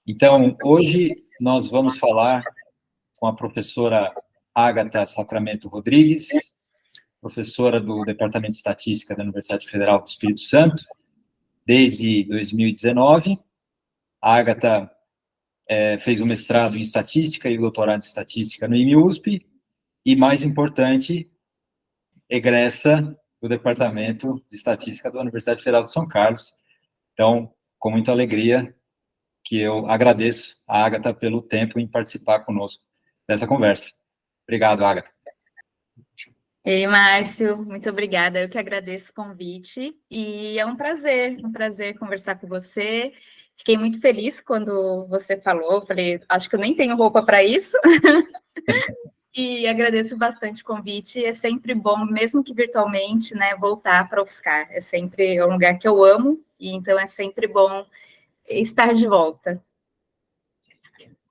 Então, hoje nós vamos falar com a professora Ágata Sacramento Rodrigues, professora do Departamento de Estatística da Universidade Federal do Espírito Santo, desde 2019. A Ágata fez o mestrado em Estatística e o doutorado em Estatística no IME-USP, e, mais importante, egressa do Departamento de Estatística da Universidade Federal de São Carlos. Então, com muita alegria, que eu agradeço a Ágata pelo tempo em participar conosco dessa conversa. Obrigado, Ágata. Ei, Márcio, muito obrigada. Eu que agradeço o convite e é um prazer conversar com você. Fiquei muito feliz quando você falou, falei, acho que eu nem tenho roupa para isso. E agradeço bastante o convite. É sempre bom, mesmo que virtualmente, né, voltar para a UFSCar. É um lugar que eu amo, e então é sempre bom estar de volta.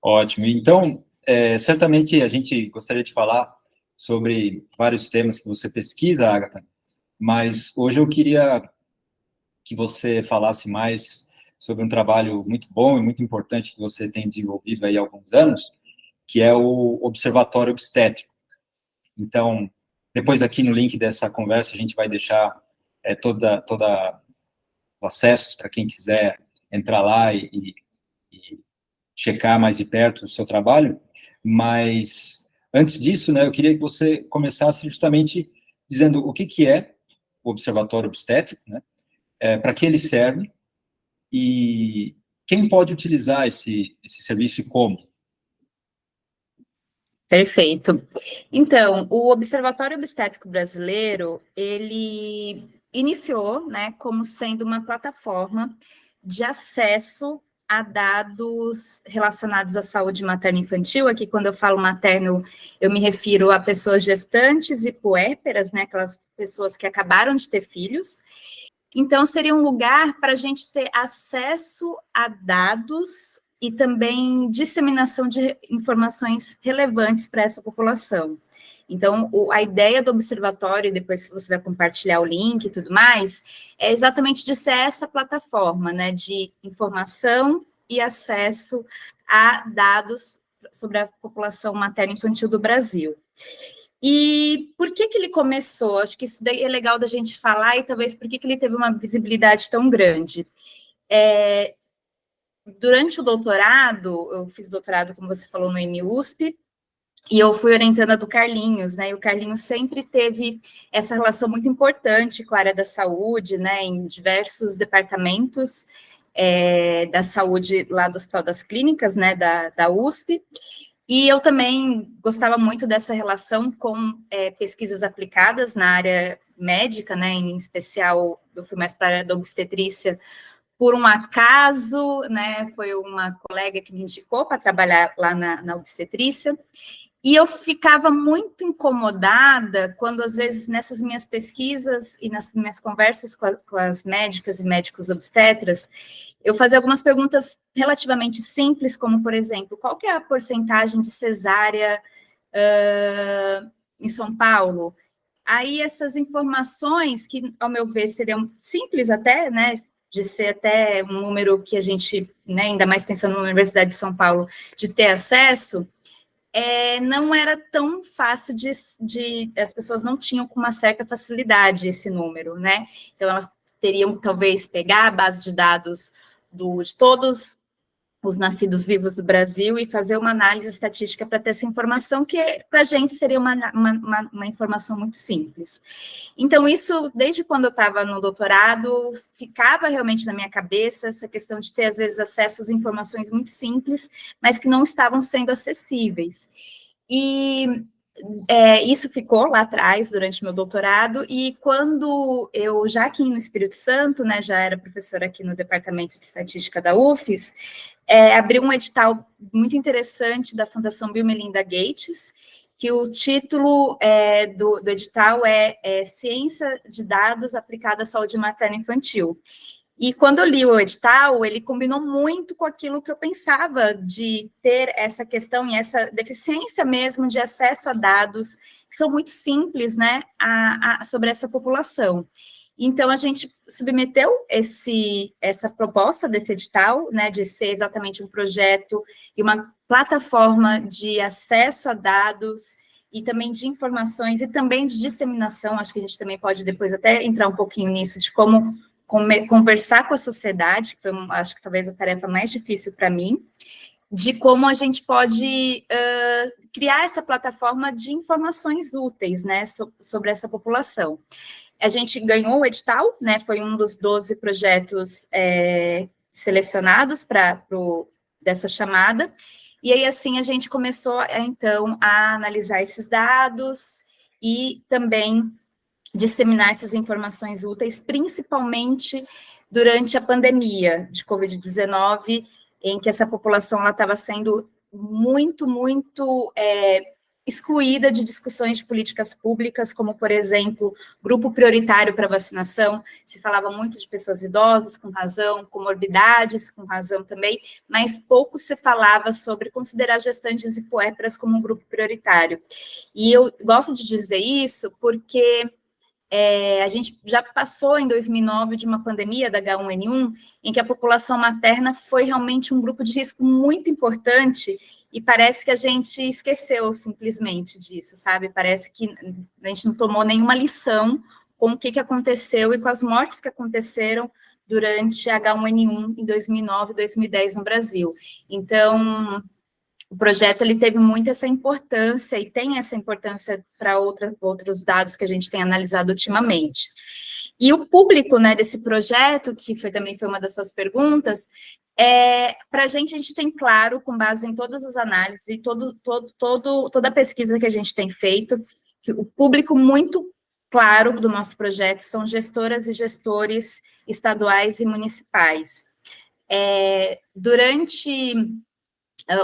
Ótimo. Então, certamente a gente gostaria de falar sobre vários temas que você pesquisa, Ágata, mas hoje eu queria que você falasse mais sobre um trabalho muito bom e muito importante que você tem desenvolvido aí há alguns anos, que é o Observatório Obstétrico. Então, depois aqui no link dessa conversa, a gente vai deixar toda os acessos para quem quiser entrar lá e checar mais de perto o seu trabalho, mas antes disso, né, eu queria que você começasse justamente dizendo o que é o Observatório Obstétrico, né, para que ele serve e quem pode utilizar esse serviço e como. Perfeito. Então, o Observatório Obstétrico Brasileiro, ele iniciou, né, como sendo uma plataforma de acesso a dados relacionados à saúde materno-infantil. Aqui, quando eu falo materno, eu me refiro a pessoas gestantes e puérperas, né, aquelas pessoas que acabaram de ter filhos. Então, seria um lugar para a gente ter acesso a dados e também disseminação de informações relevantes para essa população. Então, a ideia do observatório, depois que você vai compartilhar o link e tudo mais, é exatamente de ser essa plataforma, né, de informação e acesso a dados sobre a população materno-infantil do Brasil. E por que ele começou? Acho que isso daí é legal da gente falar e talvez por que ele teve uma visibilidade tão grande. Durante o doutorado, eu fiz doutorado, como você falou, no IME-USP, e eu fui orientanda do Carlinhos, né, e o Carlinhos sempre teve essa relação muito importante com a área da saúde, né, em diversos departamentos da saúde lá do Hospital das Clínicas, né, da USP, e eu também gostava muito dessa relação com pesquisas aplicadas na área médica, né, em especial, eu fui mais para a área da obstetrícia, por um acaso, né, foi uma colega que me indicou para trabalhar lá na obstetrícia, e eu ficava muito incomodada quando, às vezes, nessas minhas pesquisas e nas minhas conversas com as médicas e médicos obstetras, eu fazia algumas perguntas relativamente simples, como, por exemplo, qual que é a porcentagem de cesárea em São Paulo? Aí, essas informações, que, ao meu ver, seriam simples até, né, de ser até um número que a gente, né, ainda mais pensando na Universidade de São Paulo, de ter acesso, não era tão fácil as pessoas não tinham com uma certa facilidade esse número, né? Então, elas teriam, talvez, pegar a base de dados de todos os nascidos vivos do Brasil e fazer uma análise estatística para ter essa informação, que para a gente seria uma informação muito simples. Então, isso, desde quando eu estava no doutorado, ficava realmente na minha cabeça essa questão de ter, às vezes, acesso às informações muito simples, mas que não estavam sendo acessíveis. E isso ficou lá atrás, durante meu doutorado, e quando eu, já aqui no Espírito Santo, né, já era professora aqui no Departamento de Estatística da UFES, abriu um edital muito interessante da Fundação Bill e Melinda Gates, que o título do edital é Ciência de Dados aplicada à Saúde Materno-Infantil. E quando eu li o edital, ele combinou muito com aquilo que eu pensava de ter essa questão e essa deficiência mesmo de acesso a dados, que são muito simples, né, sobre essa população. Então, a gente submeteu essa proposta desse edital, né, de ser exatamente um projeto e uma plataforma de acesso a dados e também de informações e também de disseminação. Acho que a gente também pode depois até entrar um pouquinho nisso, de como conversar com a sociedade, que foi, acho que talvez a tarefa mais difícil para mim, de como a gente pode criar essa plataforma de informações úteis, né, sobre essa população. A gente ganhou o edital, né, foi um dos 12 projetos selecionados dessa chamada, e aí, assim, a gente começou, então, a analisar esses dados e também disseminar essas informações úteis, principalmente durante a pandemia de Covid-19, em que essa população estava sendo muito excluída de discussões de políticas públicas, como, por exemplo, grupo prioritário para vacinação. Se falava muito de pessoas idosas, com razão, comorbidades, com razão também, mas pouco se falava sobre considerar gestantes e puérperas como um grupo prioritário. E eu gosto de dizer isso porque a gente já passou em 2009 de uma pandemia da H1N1, em que a população materna foi realmente um grupo de risco muito importante, e parece que a gente esqueceu simplesmente disso, sabe? Parece que a gente não tomou nenhuma lição com o que aconteceu e com as mortes que aconteceram durante a H1N1 em 2009 e 2010 no Brasil. Então, o projeto ele teve muito essa importância e tem essa importância para outros dados que a gente tem analisado ultimamente. E o público, né, desse projeto, que também foi uma das suas perguntas, para a gente tem claro, com base em todas as análises e toda a pesquisa que a gente tem feito, que o público muito claro do nosso projeto são gestoras e gestores estaduais e municipais.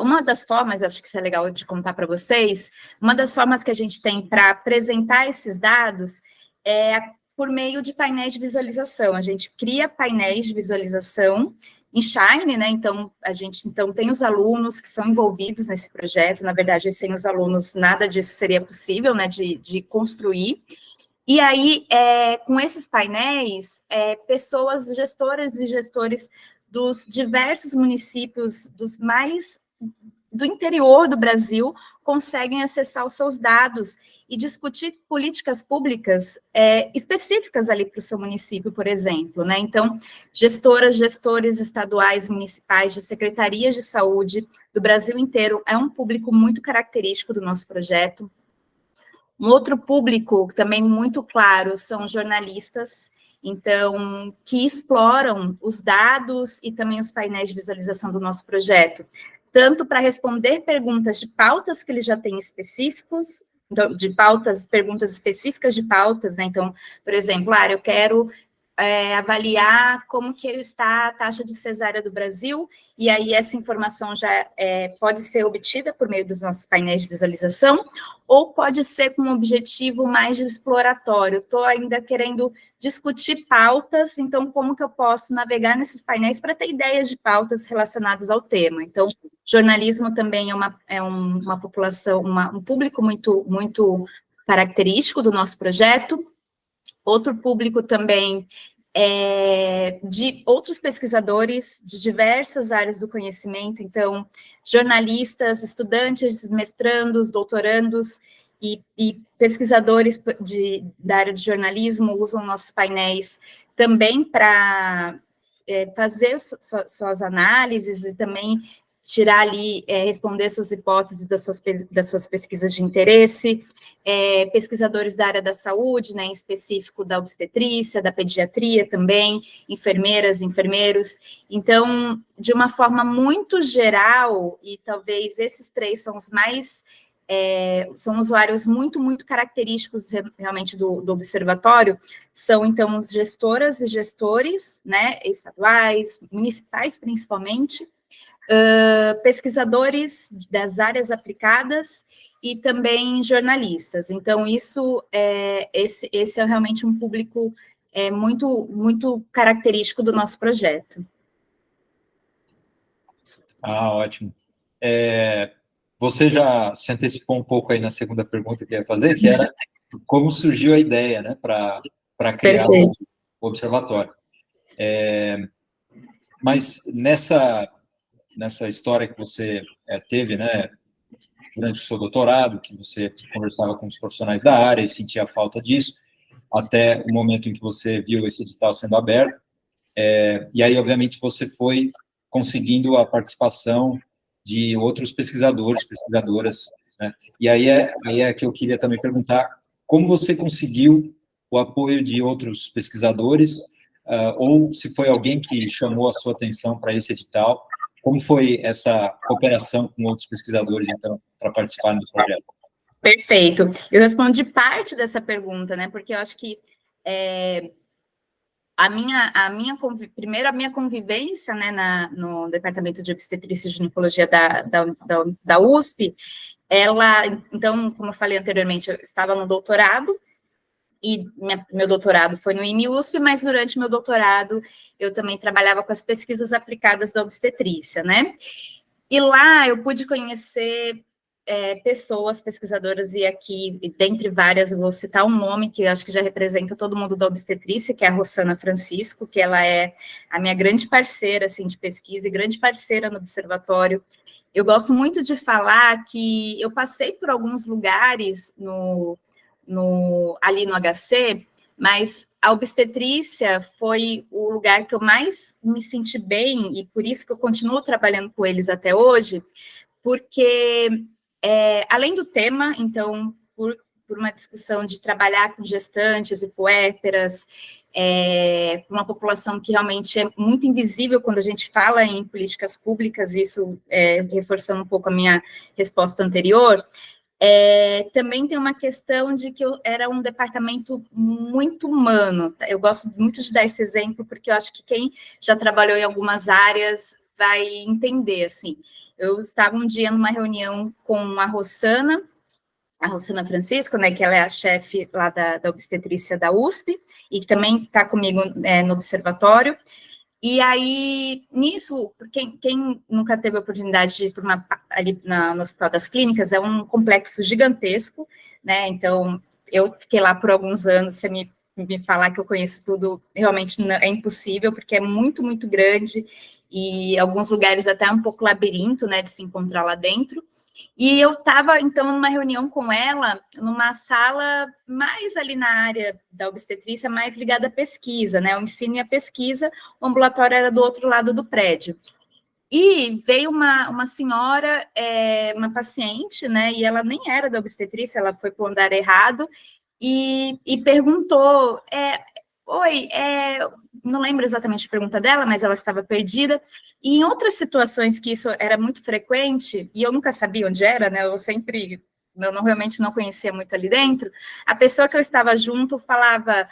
Uma das formas, acho que isso é legal de contar para vocês, uma das formas que a gente tem para apresentar esses dados é por meio de painéis de visualização. A gente cria painéis de visualização em Shine, né? Então, a gente tem os alunos que são envolvidos nesse projeto. Na verdade, sem os alunos, nada disso seria possível, né? De construir. E aí, com esses painéis, pessoas, gestoras e gestores dos diversos municípios do interior do Brasil conseguem acessar os seus dados e discutir políticas públicas específicas ali para o seu município, por exemplo, né? Então, gestoras, gestores estaduais, municipais, de secretarias de saúde do Brasil inteiro, é um público muito característico do nosso projeto. Um outro público também muito claro são jornalistas, então, que exploram os dados e também os painéis de visualização do nosso projeto, tanto para responder perguntas de pautas que eles já têm específicos, perguntas específicas de pautas, né? Então, por exemplo, eu quero avaliar como que está a taxa de cesárea do Brasil, e aí essa informação já pode ser obtida por meio dos nossos painéis de visualização, ou pode ser com um objetivo mais exploratório. Estou ainda querendo discutir pautas, então como que eu posso navegar nesses painéis para ter ideias de pautas relacionadas ao tema? Então, jornalismo também é uma população, um público muito característico do nosso projeto. Outro público também de outros pesquisadores de diversas áreas do conhecimento, então, jornalistas, estudantes, mestrandos, doutorandos e pesquisadores da área de jornalismo usam nossos painéis também para fazer suas análises e também tirar ali, responder suas hipóteses das suas pesquisas de interesse, pesquisadores da área da saúde, né, em específico da obstetrícia, da pediatria também, enfermeiras, enfermeiros. Então, de uma forma muito geral, e talvez esses três são os mais, são usuários muito característicos realmente do observatório, são então os gestoras e gestores, né, estaduais, municipais principalmente, pesquisadores das áreas aplicadas e também jornalistas. Então, esse é realmente um público muito característico do nosso projeto. Ótimo. Você já se antecipou um pouco aí na segunda pergunta que eu ia fazer, que era como surgiu a ideia, né, para criar observatório. Mas nessa história que você teve, né, durante o seu doutorado, que você conversava com os profissionais da área e sentia falta disso, até o momento em que você viu esse edital sendo aberto, e aí, obviamente, você foi conseguindo a participação de outros pesquisadores, pesquisadoras, né? E aí é que eu queria também perguntar como você conseguiu o apoio de outros pesquisadores, ou se foi alguém que chamou a sua atenção para esse edital, como foi essa cooperação com outros pesquisadores, então, para participar do projeto? Perfeito. Eu respondi parte dessa pergunta, né, porque eu acho que primeiro, a minha convivência, né, no Departamento de Obstetrícia e Ginecologia da USP, então, como eu falei anteriormente, eu estava no doutorado, e meu doutorado foi no IME-USP, mas durante meu doutorado eu também trabalhava com as pesquisas aplicadas da obstetrícia, né? E lá eu pude conhecer pessoas pesquisadoras, e aqui, dentre várias, eu vou citar um nome que eu acho que já representa todo mundo da obstetrícia, que é a Rossana Francisco, que ela é a minha grande parceira, assim, de pesquisa e grande parceira no observatório. Eu gosto muito de falar que eu passei por alguns lugares ali no HC, mas a obstetrícia foi o lugar que eu mais me senti bem, e por isso que eu continuo trabalhando com eles até hoje, porque, além do tema, então, por uma discussão de trabalhar com gestantes e puérperas, uma população que realmente é muito invisível quando a gente fala em políticas públicas, isso reforçando um pouco a minha resposta anterior, também tem uma questão de que era um departamento muito humano. Eu gosto muito de dar esse exemplo, porque eu acho que quem já trabalhou em algumas áreas vai entender, assim. Eu estava um dia numa reunião com a Rossana Francisco, né, que ela é a chefe lá da obstetrícia da USP, e que também está comigo no observatório. E aí, nisso, quem nunca teve a oportunidade de ir ali no Hospital das Clínicas, é um complexo gigantesco, né? Então, eu fiquei lá por alguns anos, você me falar que eu conheço tudo, realmente é impossível, porque é muito, muito grande, e alguns lugares até um pouco labirinto, né, de se encontrar lá dentro. E eu estava, então, numa reunião com ela, numa sala mais ali na área da obstetrícia, mais ligada à pesquisa, né? O ensino e a pesquisa, o ambulatório era do outro lado do prédio. E veio uma senhora, uma paciente, né? E ela nem era da obstetrícia, ela foi para o andar errado, e perguntou, oi, não lembro exatamente a pergunta dela, mas ela estava perdida, e em outras situações que isso era muito frequente, e eu nunca sabia onde era, né, eu realmente não conhecia muito ali dentro, a pessoa que eu estava junto falava,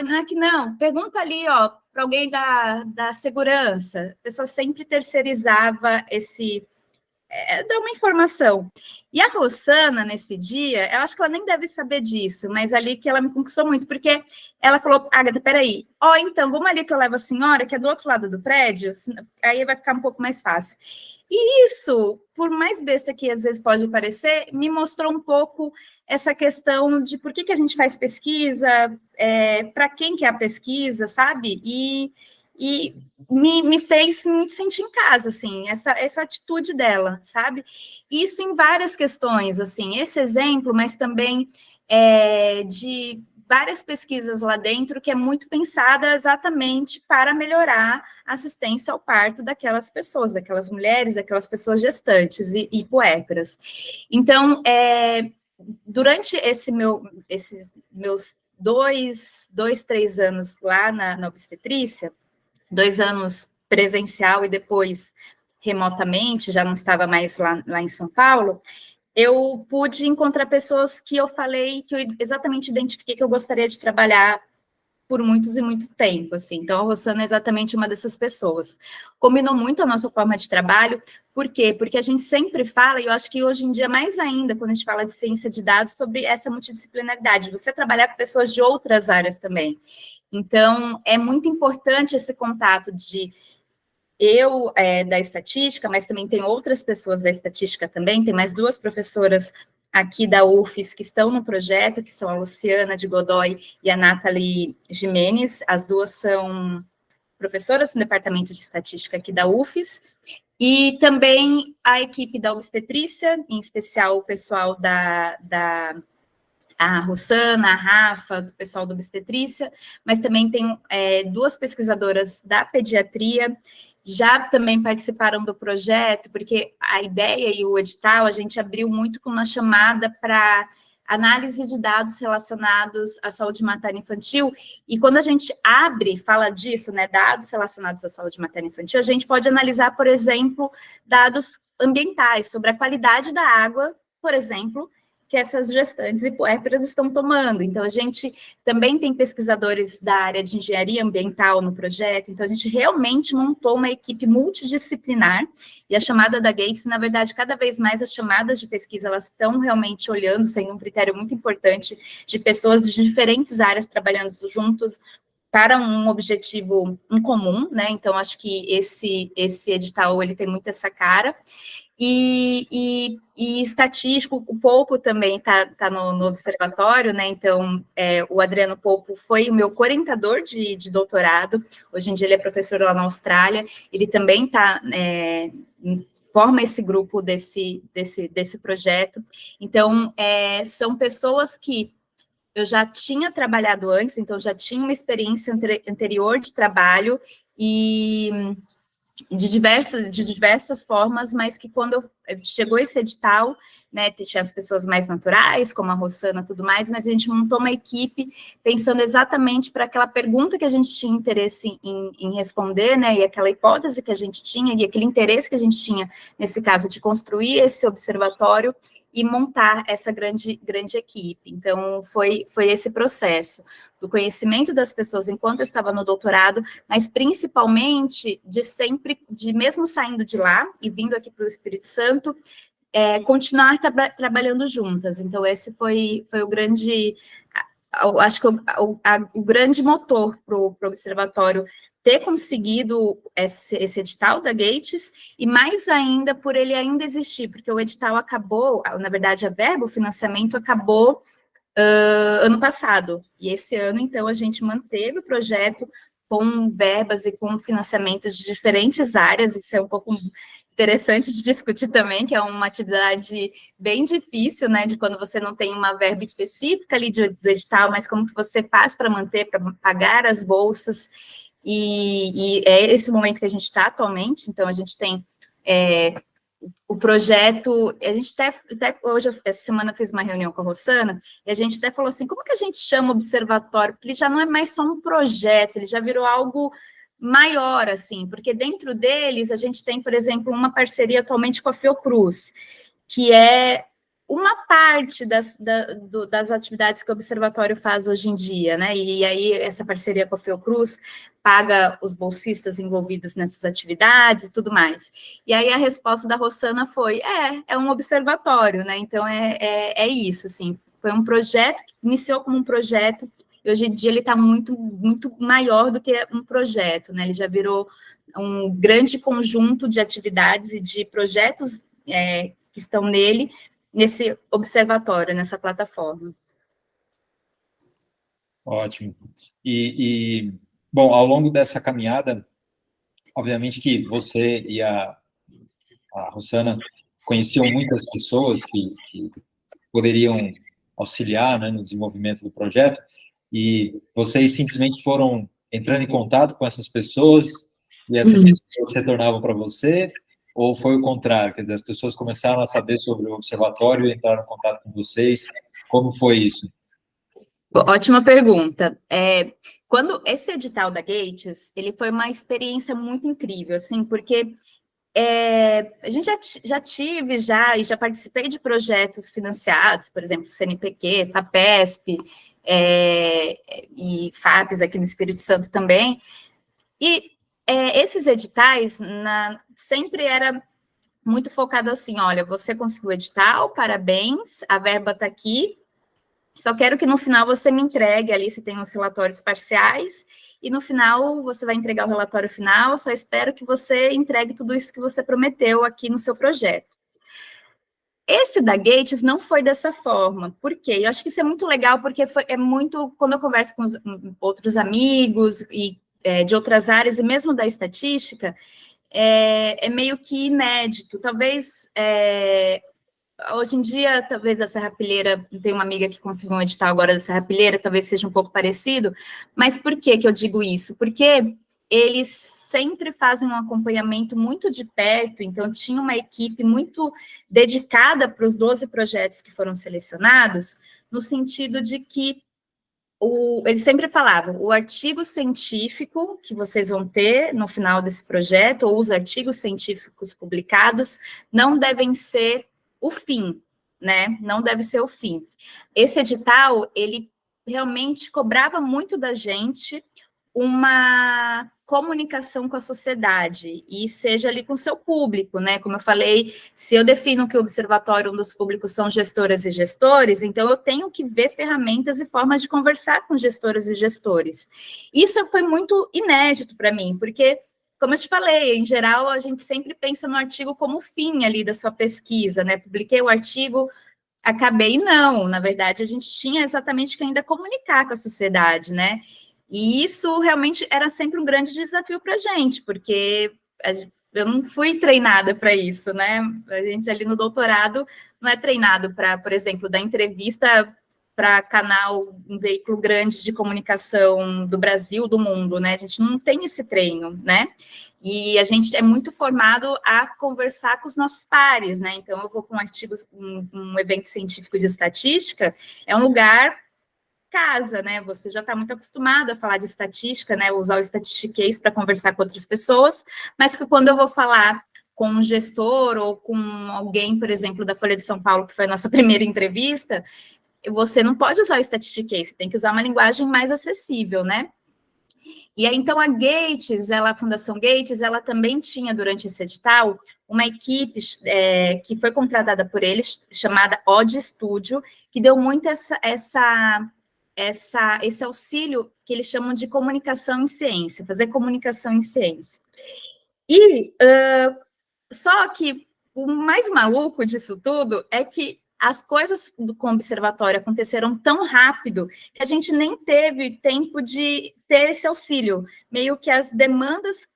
não é que não, pergunta ali, ó, para alguém da segurança, a pessoa sempre terceirizava dar uma informação. E a Rossana, nesse dia, eu acho que ela nem deve saber disso, mas ali que ela me conquistou muito, porque ela falou, Agatha, peraí, então, vamos ali que eu levo a senhora, que é do outro lado do prédio, aí vai ficar um pouco mais fácil. E isso, por mais besta que às vezes pode parecer, me mostrou um pouco essa questão de por que a gente faz pesquisa, para quem que é a pesquisa, sabe? E me fez me sentir em casa, assim, essa atitude dela, sabe? Isso em várias questões, assim, esse exemplo, mas também de várias pesquisas lá dentro que é muito pensada exatamente para melhorar a assistência ao parto daquelas pessoas, daquelas mulheres, daquelas pessoas gestantes e puérperas. Então, durante esses meus 3 anos lá na obstetrícia, 2 anos presencial e depois remotamente, já não estava mais lá em São Paulo, eu pude encontrar pessoas que eu falei, que eu exatamente identifiquei que eu gostaria de trabalhar por muitos e muito tempo, assim. Então, a Rossana é exatamente uma dessas pessoas. Combinou muito a nossa forma de trabalho, por quê? Porque a gente sempre fala, e eu acho que hoje em dia mais ainda, quando a gente fala de ciência de dados, sobre essa multidisciplinaridade, você trabalhar com pessoas de outras áreas também. Então, é muito importante esse contato de da estatística, mas também tem outras pessoas da estatística também, tem mais 2 professoras aqui da UFES que estão no projeto, que são a Luciana de Godoy e a Nathalie Jimenez, as duas são professoras no departamento de estatística aqui da UFES, e também a equipe da obstetrícia, em especial o pessoal a Rosana, a Rafa, do pessoal da obstetrícia, mas também tem duas pesquisadoras da pediatria, já também participaram do projeto, porque a ideia e o edital, a gente abriu muito com uma chamada para análise de dados relacionados à saúde materno-infantil, e quando a gente abre, fala disso, né, dados relacionados à saúde materno-infantil, a gente pode analisar, por exemplo, dados ambientais, sobre a qualidade da água, por exemplo, que essas gestantes e puérperas estão tomando. Então, a gente também tem pesquisadores da área de engenharia ambiental no projeto, então a gente realmente montou uma equipe multidisciplinar, e a chamada da Gates, na verdade, cada vez mais as chamadas de pesquisa, elas estão realmente olhando, sendo um critério muito importante, de pessoas de diferentes áreas trabalhando juntos, para um objetivo em comum, né? Então, acho que esse edital, ele tem muito essa cara. E estatístico, o Polpo também está no observatório, né? Então, o Adriano Polpo foi o meu orientador de doutorado, hoje em dia ele é professor lá na Austrália, ele também forma esse grupo desse projeto. Então, são pessoas que eu já tinha trabalhado antes, então já tinha uma experiência anterior de trabalho, e de diversas formas, mas que quando chegou esse edital, né, tinha as pessoas mais naturais, como a Rosana e tudo mais, mas a gente montou uma equipe pensando exatamente para aquela pergunta que a gente tinha interesse em responder, né, e aquela hipótese que a gente tinha, e aquele interesse que a gente tinha, nesse caso, de construir esse observatório e montar essa grande equipe. Então, foi esse processo do conhecimento das pessoas enquanto eu estava no doutorado, mas principalmente de mesmo saindo de lá e vindo aqui para o Espírito Santo, continuar trabalhando juntas. Então, esse foi o grande, acho que o grande motor para o observatório ter conseguido esse edital da Gates, e mais ainda por ele ainda existir, porque o edital acabou, na verdade, a verba, o financiamento acabou ano passado, e esse ano, então, a gente manteve o projeto com verbas e com financiamentos de diferentes áreas, isso é um pouco interessante de discutir também, que é uma atividade bem difícil, né, de quando você não tem uma verba específica ali do edital, mas como que você faz para manter, para pagar as bolsas, e é esse momento que a gente está atualmente, então a gente tem o projeto, a gente até hoje, essa semana, fiz uma reunião com a Rosana, e a gente até falou assim, como que a gente chama o observatório? Porque ele já não é mais só um projeto, ele já virou algo maior, assim, porque dentro deles a gente tem, por exemplo, uma parceria atualmente com a Fiocruz, que é uma parte das atividades que o observatório faz hoje em dia, né, e aí essa parceria com a Fiocruz paga os bolsistas envolvidos nessas atividades e tudo mais. E aí a resposta da Rosana foi, é um observatório, né, então é isso, assim, foi um projeto, que iniciou como um projeto, e hoje em dia ele está muito, muito maior do que um projeto, né, ele já virou um grande conjunto de atividades e de projetos que estão nesse observatório, nessa plataforma. Ótimo. Bom, ao longo dessa caminhada, obviamente que você e a Rosana conheciam muitas pessoas que poderiam auxiliar, né, no desenvolvimento do projeto, e vocês simplesmente foram entrando em contato com essas pessoas, e essas pessoas retornavam para você, ou foi o contrário? Quer dizer, as pessoas começaram a saber sobre o observatório e entraram em contato com vocês. Como foi isso? Ótima pergunta. Quando esse edital da Gates, ele foi uma experiência muito incrível, assim, porque a gente já participei de projetos financiados, por exemplo, CNPq, FAPESP, e FAPES aqui no Espírito Santo também, e esses editais sempre era muito focado assim, olha, você conseguiu o edital, parabéns, a verba está aqui, só quero que no final você me entregue ali, se tem os relatórios parciais, e no final você vai entregar o relatório final, só espero que você entregue tudo isso que você prometeu aqui no seu projeto. Esse da Gates não foi dessa forma. Por quê? Eu acho que isso é muito legal, porque é muito, quando eu converso com outros amigos e de outras áreas, e mesmo da estatística, é meio que inédito. Talvez, hoje em dia, talvez a Serrapilheira, tem uma amiga que conseguiu um edital agora da Serrapilheira, talvez seja um pouco parecido, mas por que eu digo isso? Porque eles sempre fazem um acompanhamento muito de perto, então tinha uma equipe muito dedicada para os 12 projetos que foram selecionados, no sentido de que eles sempre falavam, o artigo científico que vocês vão ter no final desse projeto, ou os artigos científicos publicados, não devem ser o fim, né? Não deve ser o fim. Esse edital, ele realmente cobrava muito da gente uma comunicação com a sociedade, e seja ali com o seu público, né? Como eu falei, se eu defino que o observatório, um dos públicos são gestoras e gestores, então eu tenho que ver ferramentas e formas de conversar com gestoras e gestores. Isso foi muito inédito para mim, porque, como eu te falei, em geral, a gente sempre pensa no artigo como fim ali da sua pesquisa, né? Publiquei o artigo, acabei, não. Na verdade, a gente tinha exatamente que ainda comunicar com a sociedade, né? E isso realmente era sempre um grande desafio para a gente, porque eu não fui treinada para isso, né? A gente ali no doutorado não é treinado para, por exemplo, dar entrevista para canal, um veículo grande de comunicação do Brasil, do mundo, né? A gente não tem esse treino, né? E a gente é muito formado a conversar com os nossos pares, né? Então, eu vou com um evento científico de estatística, é um lugar casa, né? Você já está muito acostumado a falar de estatística, né? Usar o statistiquês para conversar com outras pessoas, mas que quando eu vou falar com um gestor ou com alguém, por exemplo, da Folha de São Paulo, que foi a nossa primeira entrevista, você não pode usar o statistiquês, você tem que usar uma linguagem mais acessível, né? E aí, então, a Gates, a Fundação Gates, ela também tinha, durante esse edital, uma equipe que foi contratada por eles, chamada Odd Studio, que deu muito esse auxílio que eles chamam de comunicação em ciência, fazer comunicação em ciência. E só que o mais maluco disso tudo é que as coisas com o observatório aconteceram tão rápido que a gente nem teve tempo de ter esse auxílio. Meio que as demandas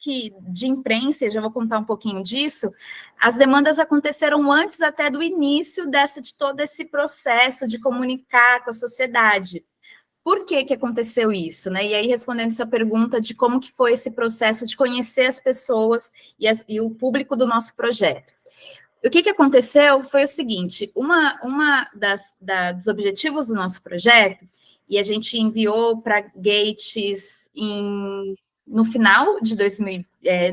de imprensa, eu já vou contar um pouquinho disso, as demandas aconteceram antes até do início de todo esse processo de comunicar com a sociedade. Por que aconteceu isso, né? E aí, respondendo essa pergunta de como que foi esse processo de conhecer as pessoas e o público do nosso projeto. O que aconteceu foi o seguinte, dos objetivos do nosso projeto, e a gente enviou para Gates no final de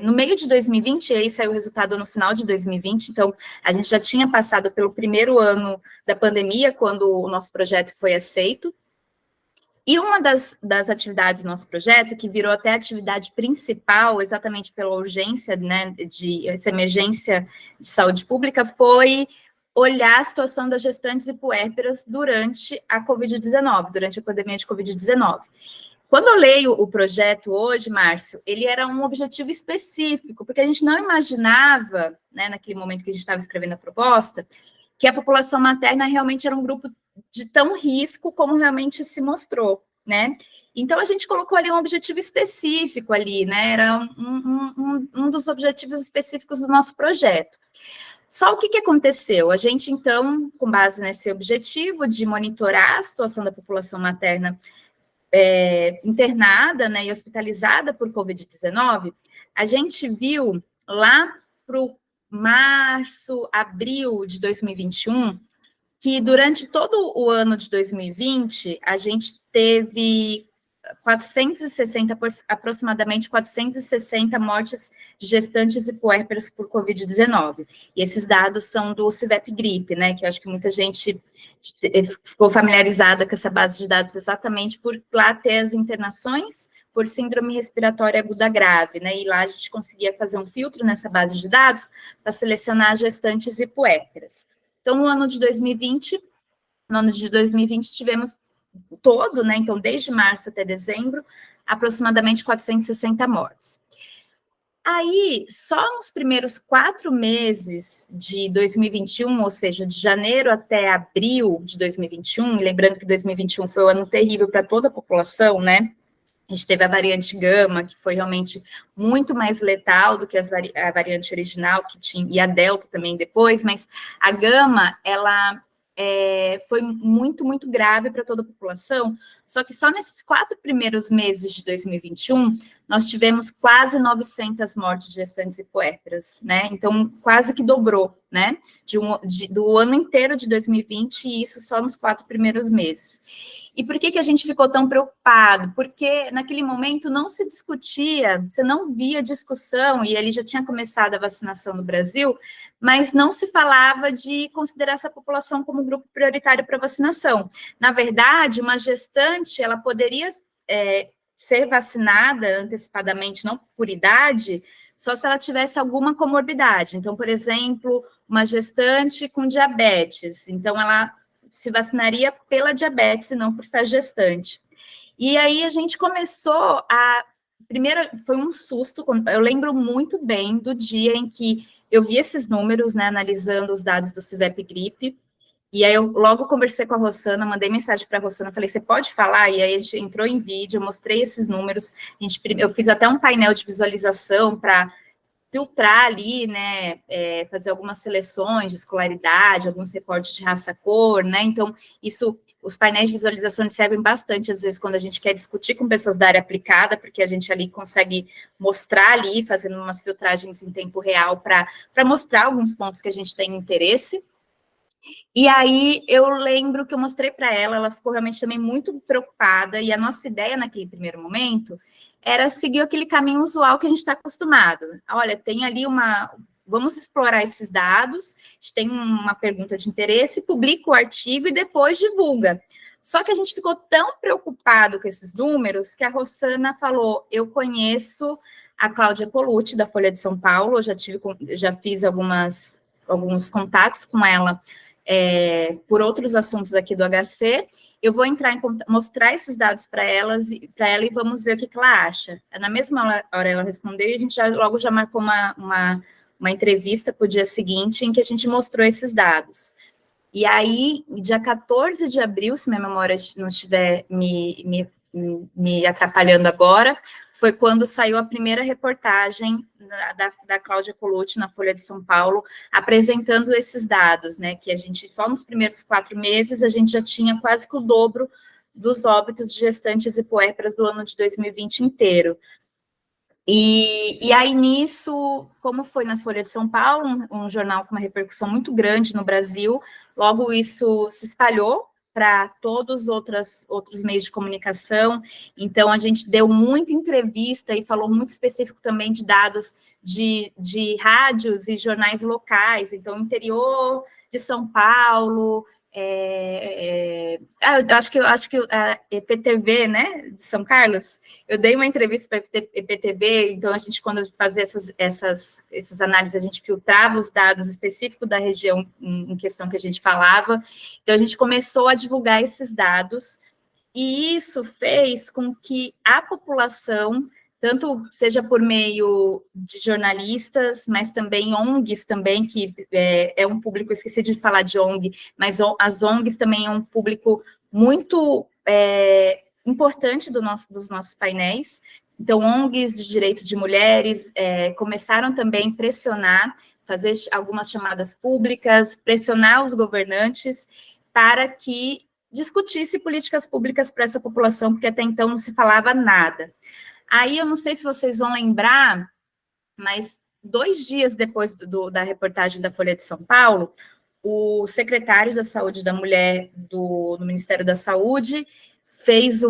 no meio de 2020, e aí saiu o resultado no final de 2020, então a gente já tinha passado pelo primeiro ano da pandemia, quando o nosso projeto foi aceito. E uma das atividades do nosso projeto, que virou até a atividade principal, exatamente pela urgência, né, essa emergência de saúde pública, foi olhar a situação das gestantes e puérperas durante a Covid-19, durante a pandemia de Covid-19. Quando eu leio o projeto hoje, Márcio, ele era um objetivo específico, porque a gente não imaginava, né, naquele momento que a gente estava escrevendo a proposta, que a população materna realmente era um grupo de tão risco como realmente se mostrou, né? Então, a gente colocou ali um objetivo específico ali, né? Era um dos objetivos específicos do nosso projeto. Só o que aconteceu? A gente, então, com base nesse objetivo de monitorar a situação da população materna internada, né, e hospitalizada por Covid-19, a gente viu lá para o março, abril de 2021, que durante todo o ano de 2020, a gente teve aproximadamente 460 mortes de gestantes e puérperas por Covid-19. E esses dados são do CIVEP-GRIP, né, que eu acho que muita gente ficou familiarizada com essa base de dados exatamente por lá ter as internações por síndrome respiratória aguda grave, né, e lá a gente conseguia fazer um filtro nessa base de dados para selecionar gestantes e puérperas. Então, no ano de 2020, tivemos todo, né, então desde março até dezembro, aproximadamente 460 mortes. Aí, só nos primeiros 4 meses de 2021, ou seja, de janeiro até abril de 2021, lembrando que 2021 foi um ano terrível para toda a população, né? A gente teve a variante Gama, que foi realmente muito mais letal do que a variante original, que tinha, e a Delta também depois, mas a Gama, ela foi muito, muito grave para toda a população, só que só nesses 4 primeiros meses de 2021, nós tivemos quase 900 mortes de gestantes e puérperas, né? Então, quase que dobrou, né? Do ano inteiro de 2020, e isso só nos 4 primeiros meses. E por que a gente ficou tão preocupado? Porque naquele momento não se discutia, você não via discussão, e ali já tinha começado a vacinação no Brasil, mas não se falava de considerar essa população como grupo prioritário para vacinação. Na verdade, uma gestante, ela poderia ser vacinada antecipadamente, não por idade, só se ela tivesse alguma comorbidade. Então, por exemplo, uma gestante com diabetes, então ela se vacinaria pela diabetes e não por estar gestante. E aí a gente começou primeiro, foi um susto, eu lembro muito bem do dia em que eu vi esses números, né, analisando os dados do CIVEP Gripe, e aí eu logo conversei com a Rossana, mandei mensagem para a Rossana, falei, você pode falar? E aí a gente entrou em vídeo, eu mostrei esses números, eu fiz até um painel de visualização para filtrar ali, né, fazer algumas seleções de escolaridade, alguns recortes de raça-cor, né, então, os painéis de visualização servem bastante, às vezes, quando a gente quer discutir com pessoas da área aplicada, porque a gente ali consegue mostrar ali, fazendo umas filtragens em tempo real, para mostrar alguns pontos que a gente tem interesse. E aí, eu lembro que eu mostrei para ela ficou realmente também muito preocupada, e a nossa ideia naquele primeiro momento era seguir aquele caminho usual que a gente está acostumado. Olha, tem ali vamos explorar esses dados, a gente tem uma pergunta de interesse, publica o artigo e depois divulga. Só que a gente ficou tão preocupado com esses números que a Rossana falou, eu conheço a Cláudia Colucci, da Folha de São Paulo, eu já fiz alguns contatos com ela por outros assuntos aqui do HC, eu vou mostrar esses dados para ela e vamos ver o que ela acha. Na mesma hora ela respondeu e a gente logo já marcou uma entrevista para o dia seguinte em que a gente mostrou esses dados. E aí, dia 14 de abril, se minha memória não estiver me atrapalhando agora, foi quando saiu a primeira reportagem da Cláudia Colucci na Folha de São Paulo, apresentando esses dados, né, que a gente, só nos primeiros 4 meses, a gente já tinha quase que o dobro dos óbitos de gestantes e puérperas do ano de 2020 inteiro. E aí, nisso, como foi na Folha de São Paulo, um jornal com uma repercussão muito grande no Brasil, logo isso se espalhou para todos os outros meios de comunicação, então a gente deu muita entrevista e falou muito específico também de dados de rádios e jornais locais, então interior de São Paulo, eu acho que a EPTV, né, de São Carlos, eu dei uma entrevista para a EPTV, então a gente, quando fazia essas análises, a gente filtrava os dados específicos da região em questão que a gente falava, então a gente começou a divulgar esses dados, e isso fez com que a população, tanto seja por meio de jornalistas, mas também ONGs também, que é um público, esqueci de falar de ONG, mas as ONGs também é um público muito importante dos nossos painéis. Então, ONGs de direito de mulheres começaram também a pressionar, fazer algumas chamadas públicas, pressionar os governantes para que discutisse políticas públicas para essa população, porque até então não se falava nada. Aí, eu não sei se vocês vão lembrar, mas 2 dias depois da reportagem da Folha de São Paulo, o secretário da Saúde da Mulher do Ministério da Saúde fez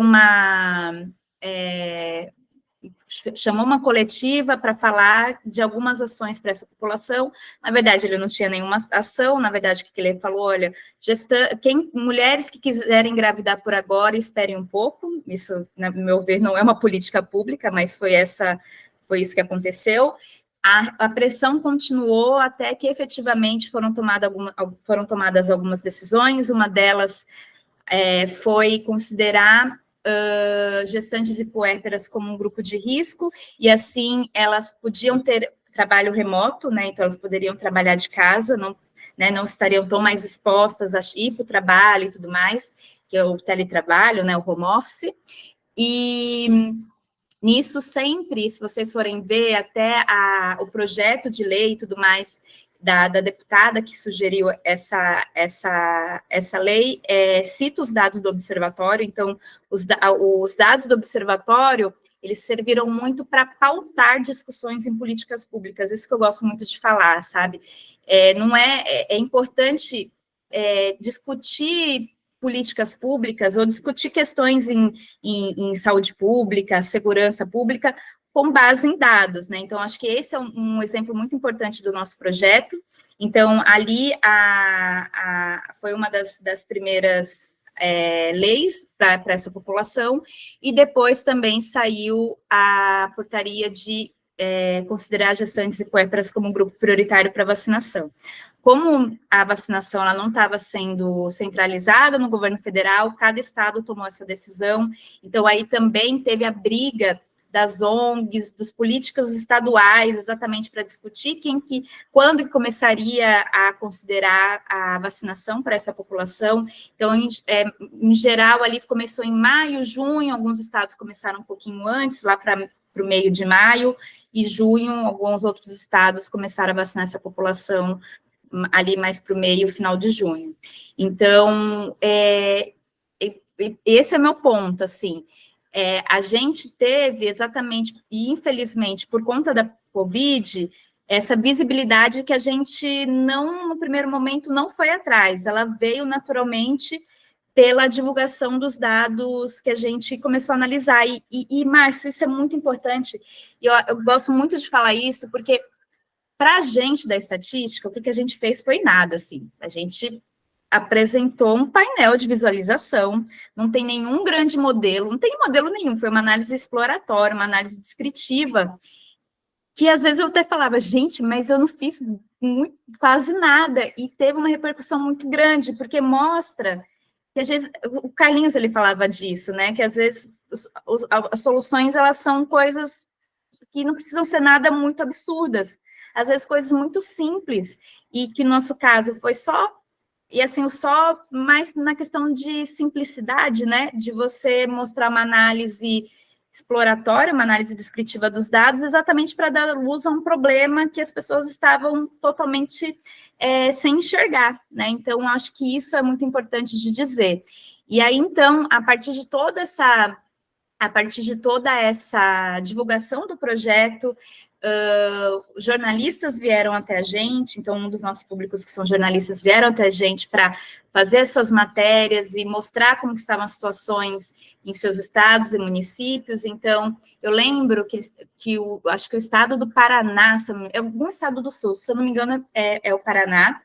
chamou uma coletiva para falar de algumas ações para essa população. Na verdade, ele não tinha nenhuma ação, na verdade, o que ele falou, olha, mulheres que quiserem engravidar por agora, esperem um pouco, isso, no meu ver, não é uma política pública, mas foi isso que aconteceu. A pressão continuou até que, efetivamente, foram tomadas algumas decisões, uma delas foi considerar gestantes e puérperas como um grupo de risco, e assim elas podiam ter trabalho remoto, né? Então elas poderiam trabalhar de casa, não, né, não estariam tão mais expostas a ir para o trabalho e tudo mais, que é o teletrabalho, né, o home office. E nisso sempre, se vocês forem ver até o projeto de lei e tudo mais da deputada que sugeriu essa lei, cita os dados do observatório. Então, os dados do observatório, eles serviram muito para pautar discussões em políticas públicas, isso que eu gosto muito de falar, sabe? É importante discutir políticas públicas ou discutir questões em saúde pública, segurança pública, com base em dados, né? Então, acho que esse é um exemplo muito importante do nosso projeto. Então, ali foi uma das primeiras leis para essa população, e depois também saiu a portaria de considerar gestantes e puérperas como um grupo prioritário para vacinação. Como a vacinação ela não estava sendo centralizada no governo federal, cada estado tomou essa decisão, então aí também teve a briga das ONGs, dos políticos estaduais, exatamente para discutir quando que começaria a considerar a vacinação para essa população. Então, em geral, ali começou em maio, junho, alguns estados começaram um pouquinho antes, lá para o meio de maio, e junho, alguns outros estados começaram a vacinar essa população ali mais para o meio, final de junho. Então, esse é meu ponto, assim, a gente teve exatamente, e infelizmente, por conta da Covid, essa visibilidade que a gente não, no primeiro momento, não foi atrás, ela veio naturalmente pela divulgação dos dados que a gente começou a analisar, e Márcio, isso é muito importante, e eu gosto muito de falar isso, porque para a gente da estatística, o que a gente fez foi nada, assim, a gente apresentou um painel de visualização, não tem nenhum grande modelo, não tem modelo nenhum, foi uma análise exploratória, uma análise descritiva, que às vezes eu até falava, gente, mas eu não fiz quase nada, e teve uma repercussão muito grande, porque mostra que às vezes, o Carlinhos, ele falava disso, né, que às vezes as soluções, elas são coisas que não precisam ser nada muito absurdas, às vezes coisas muito simples, e que no nosso caso foi só, e assim, o só mais na questão de simplicidade, né, de você mostrar uma análise exploratória, uma análise descritiva dos dados, exatamente para dar luz a um problema que as pessoas estavam totalmente sem enxergar, né, então acho que isso é muito importante de dizer. E aí, então, a partir de toda essa divulgação do projeto, jornalistas vieram até a gente, então um dos nossos públicos que são jornalistas vieram até a gente para fazer as suas matérias e mostrar como estavam as situações em seus estados e municípios. Então, eu lembro acho que o estado do Paraná, algum estado do Sul, se eu não me engano é o Paraná,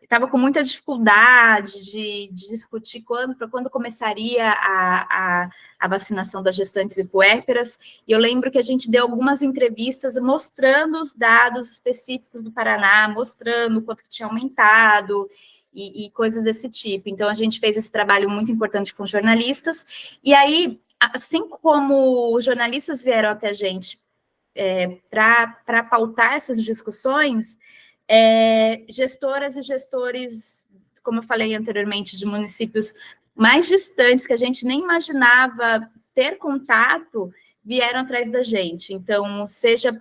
estava com muita dificuldade de discutir quando começaria a vacinação das gestantes e puérperas, e eu lembro que a gente deu algumas entrevistas mostrando os dados específicos do Paraná, mostrando quanto que tinha aumentado, e coisas desse tipo. Então, a gente fez esse trabalho muito importante com jornalistas, e aí, assim como os jornalistas vieram até a gente para pautar essas discussões, gestoras e gestores, como eu falei anteriormente, de municípios mais distantes, que a gente nem imaginava ter contato, vieram atrás da gente. Então, seja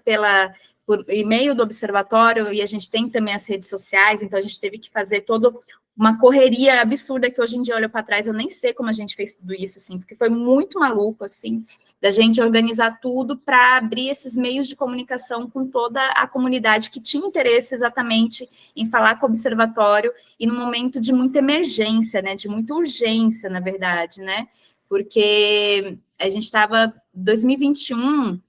por e-mail do observatório, e a gente tem também as redes sociais, então a gente teve que fazer toda uma correria absurda, que hoje em dia, olho para trás, eu nem sei como a gente fez tudo isso, assim, porque foi muito maluco, assim, da gente organizar tudo para abrir esses meios de comunicação com toda a comunidade que tinha interesse exatamente em falar com o observatório, e no momento de muita emergência, né, de muita urgência, na verdade, né, porque a gente estava, 2021,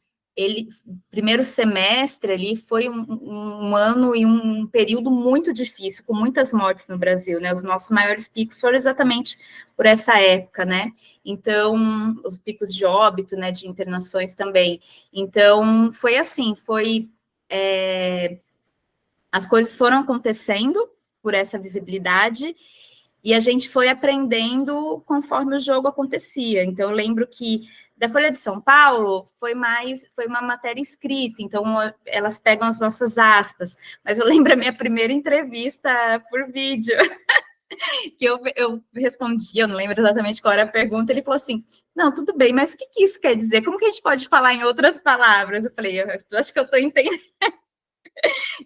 primeiro semestre ali foi um ano e um período muito difícil, com muitas mortes no Brasil, né, os nossos maiores picos foram exatamente por essa época, né, então, os picos de óbito, né, de internações também. Então, foi assim, as coisas foram acontecendo por essa visibilidade, E a gente foi aprendendo conforme o jogo acontecia. Então, eu lembro que da Folha de São Paulo foi uma matéria escrita, então elas pegam as nossas aspas. Mas eu lembro a minha primeira entrevista por vídeo, que eu respondi, eu não lembro exatamente qual era a pergunta, ele falou assim, não, tudo bem, mas o que isso quer dizer? Como que a gente pode falar em outras palavras? Eu falei, eu acho que eu estou entendendo.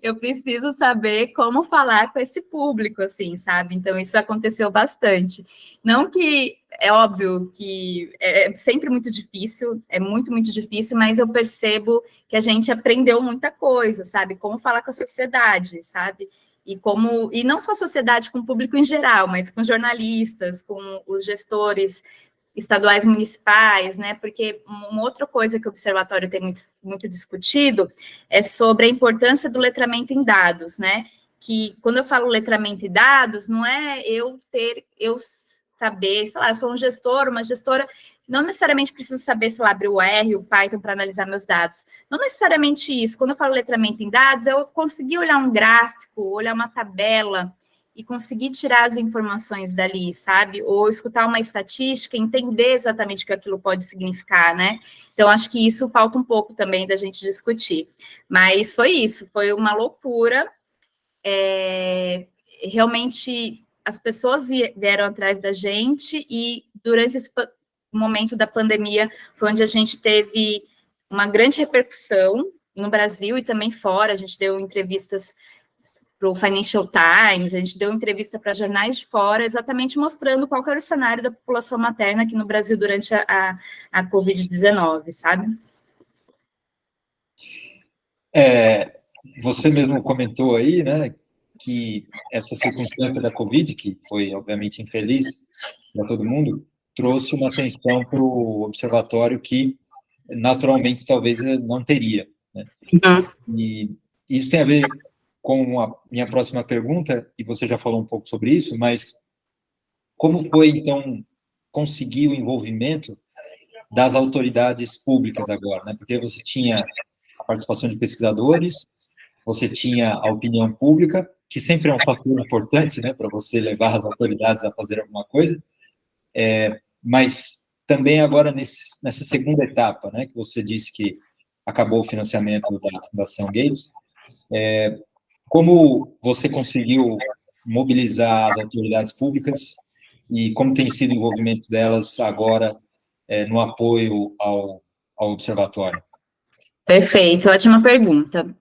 Eu preciso saber como falar com esse público, assim, sabe? Então, isso aconteceu bastante. Não que, é óbvio que é sempre muito difícil, é muito, muito difícil, mas eu percebo que a gente aprendeu muita coisa, sabe? Como falar com a sociedade, sabe? E não só a sociedade com o público em geral, mas com jornalistas, com os gestores estaduais municipais, né? Porque uma outra coisa que o observatório tem muito discutido é sobre a importância do letramento em dados, né? Que quando eu falo letramento em dados, não é eu saber, sei lá, eu sou um gestor, uma gestora, não necessariamente preciso saber, sei lá, abrir o R, o Python para analisar meus dados. Não necessariamente isso. Quando eu falo letramento em dados, eu conseguir olhar um gráfico, olhar uma tabela, e conseguir tirar as informações dali, sabe? Ou escutar uma estatística, entender exatamente o que aquilo pode significar, né? Então, acho que isso falta um pouco também da gente discutir. Mas foi isso, foi uma loucura. Realmente, as pessoas vieram atrás da gente e durante esse momento da pandemia foi onde a gente teve uma grande repercussão no Brasil e também fora. A gente deu entrevistas para o Financial Times, a gente deu entrevista para jornais de fora, exatamente mostrando qual era o cenário da população materna aqui no Brasil durante a Covid-19, sabe? Você mesmo comentou aí, né, que essa circunstância da Covid, que foi, obviamente, infeliz para todo mundo, trouxe uma atenção para o observatório que, naturalmente, talvez não teria, né? E isso tem a ver com a minha próxima pergunta, e você já falou um pouco sobre isso, mas como foi, então, conseguir o envolvimento das autoridades públicas agora, né? Porque você tinha a participação de pesquisadores, você tinha a opinião pública, que sempre é um fator importante, né, para você levar as autoridades a fazer alguma coisa, mas também agora nessa segunda etapa, né, que você disse que acabou o financiamento da Fundação Gates, como você conseguiu mobilizar as autoridades públicas e como tem sido o envolvimento delas agora no apoio ao observatório? Perfeito, ótima pergunta.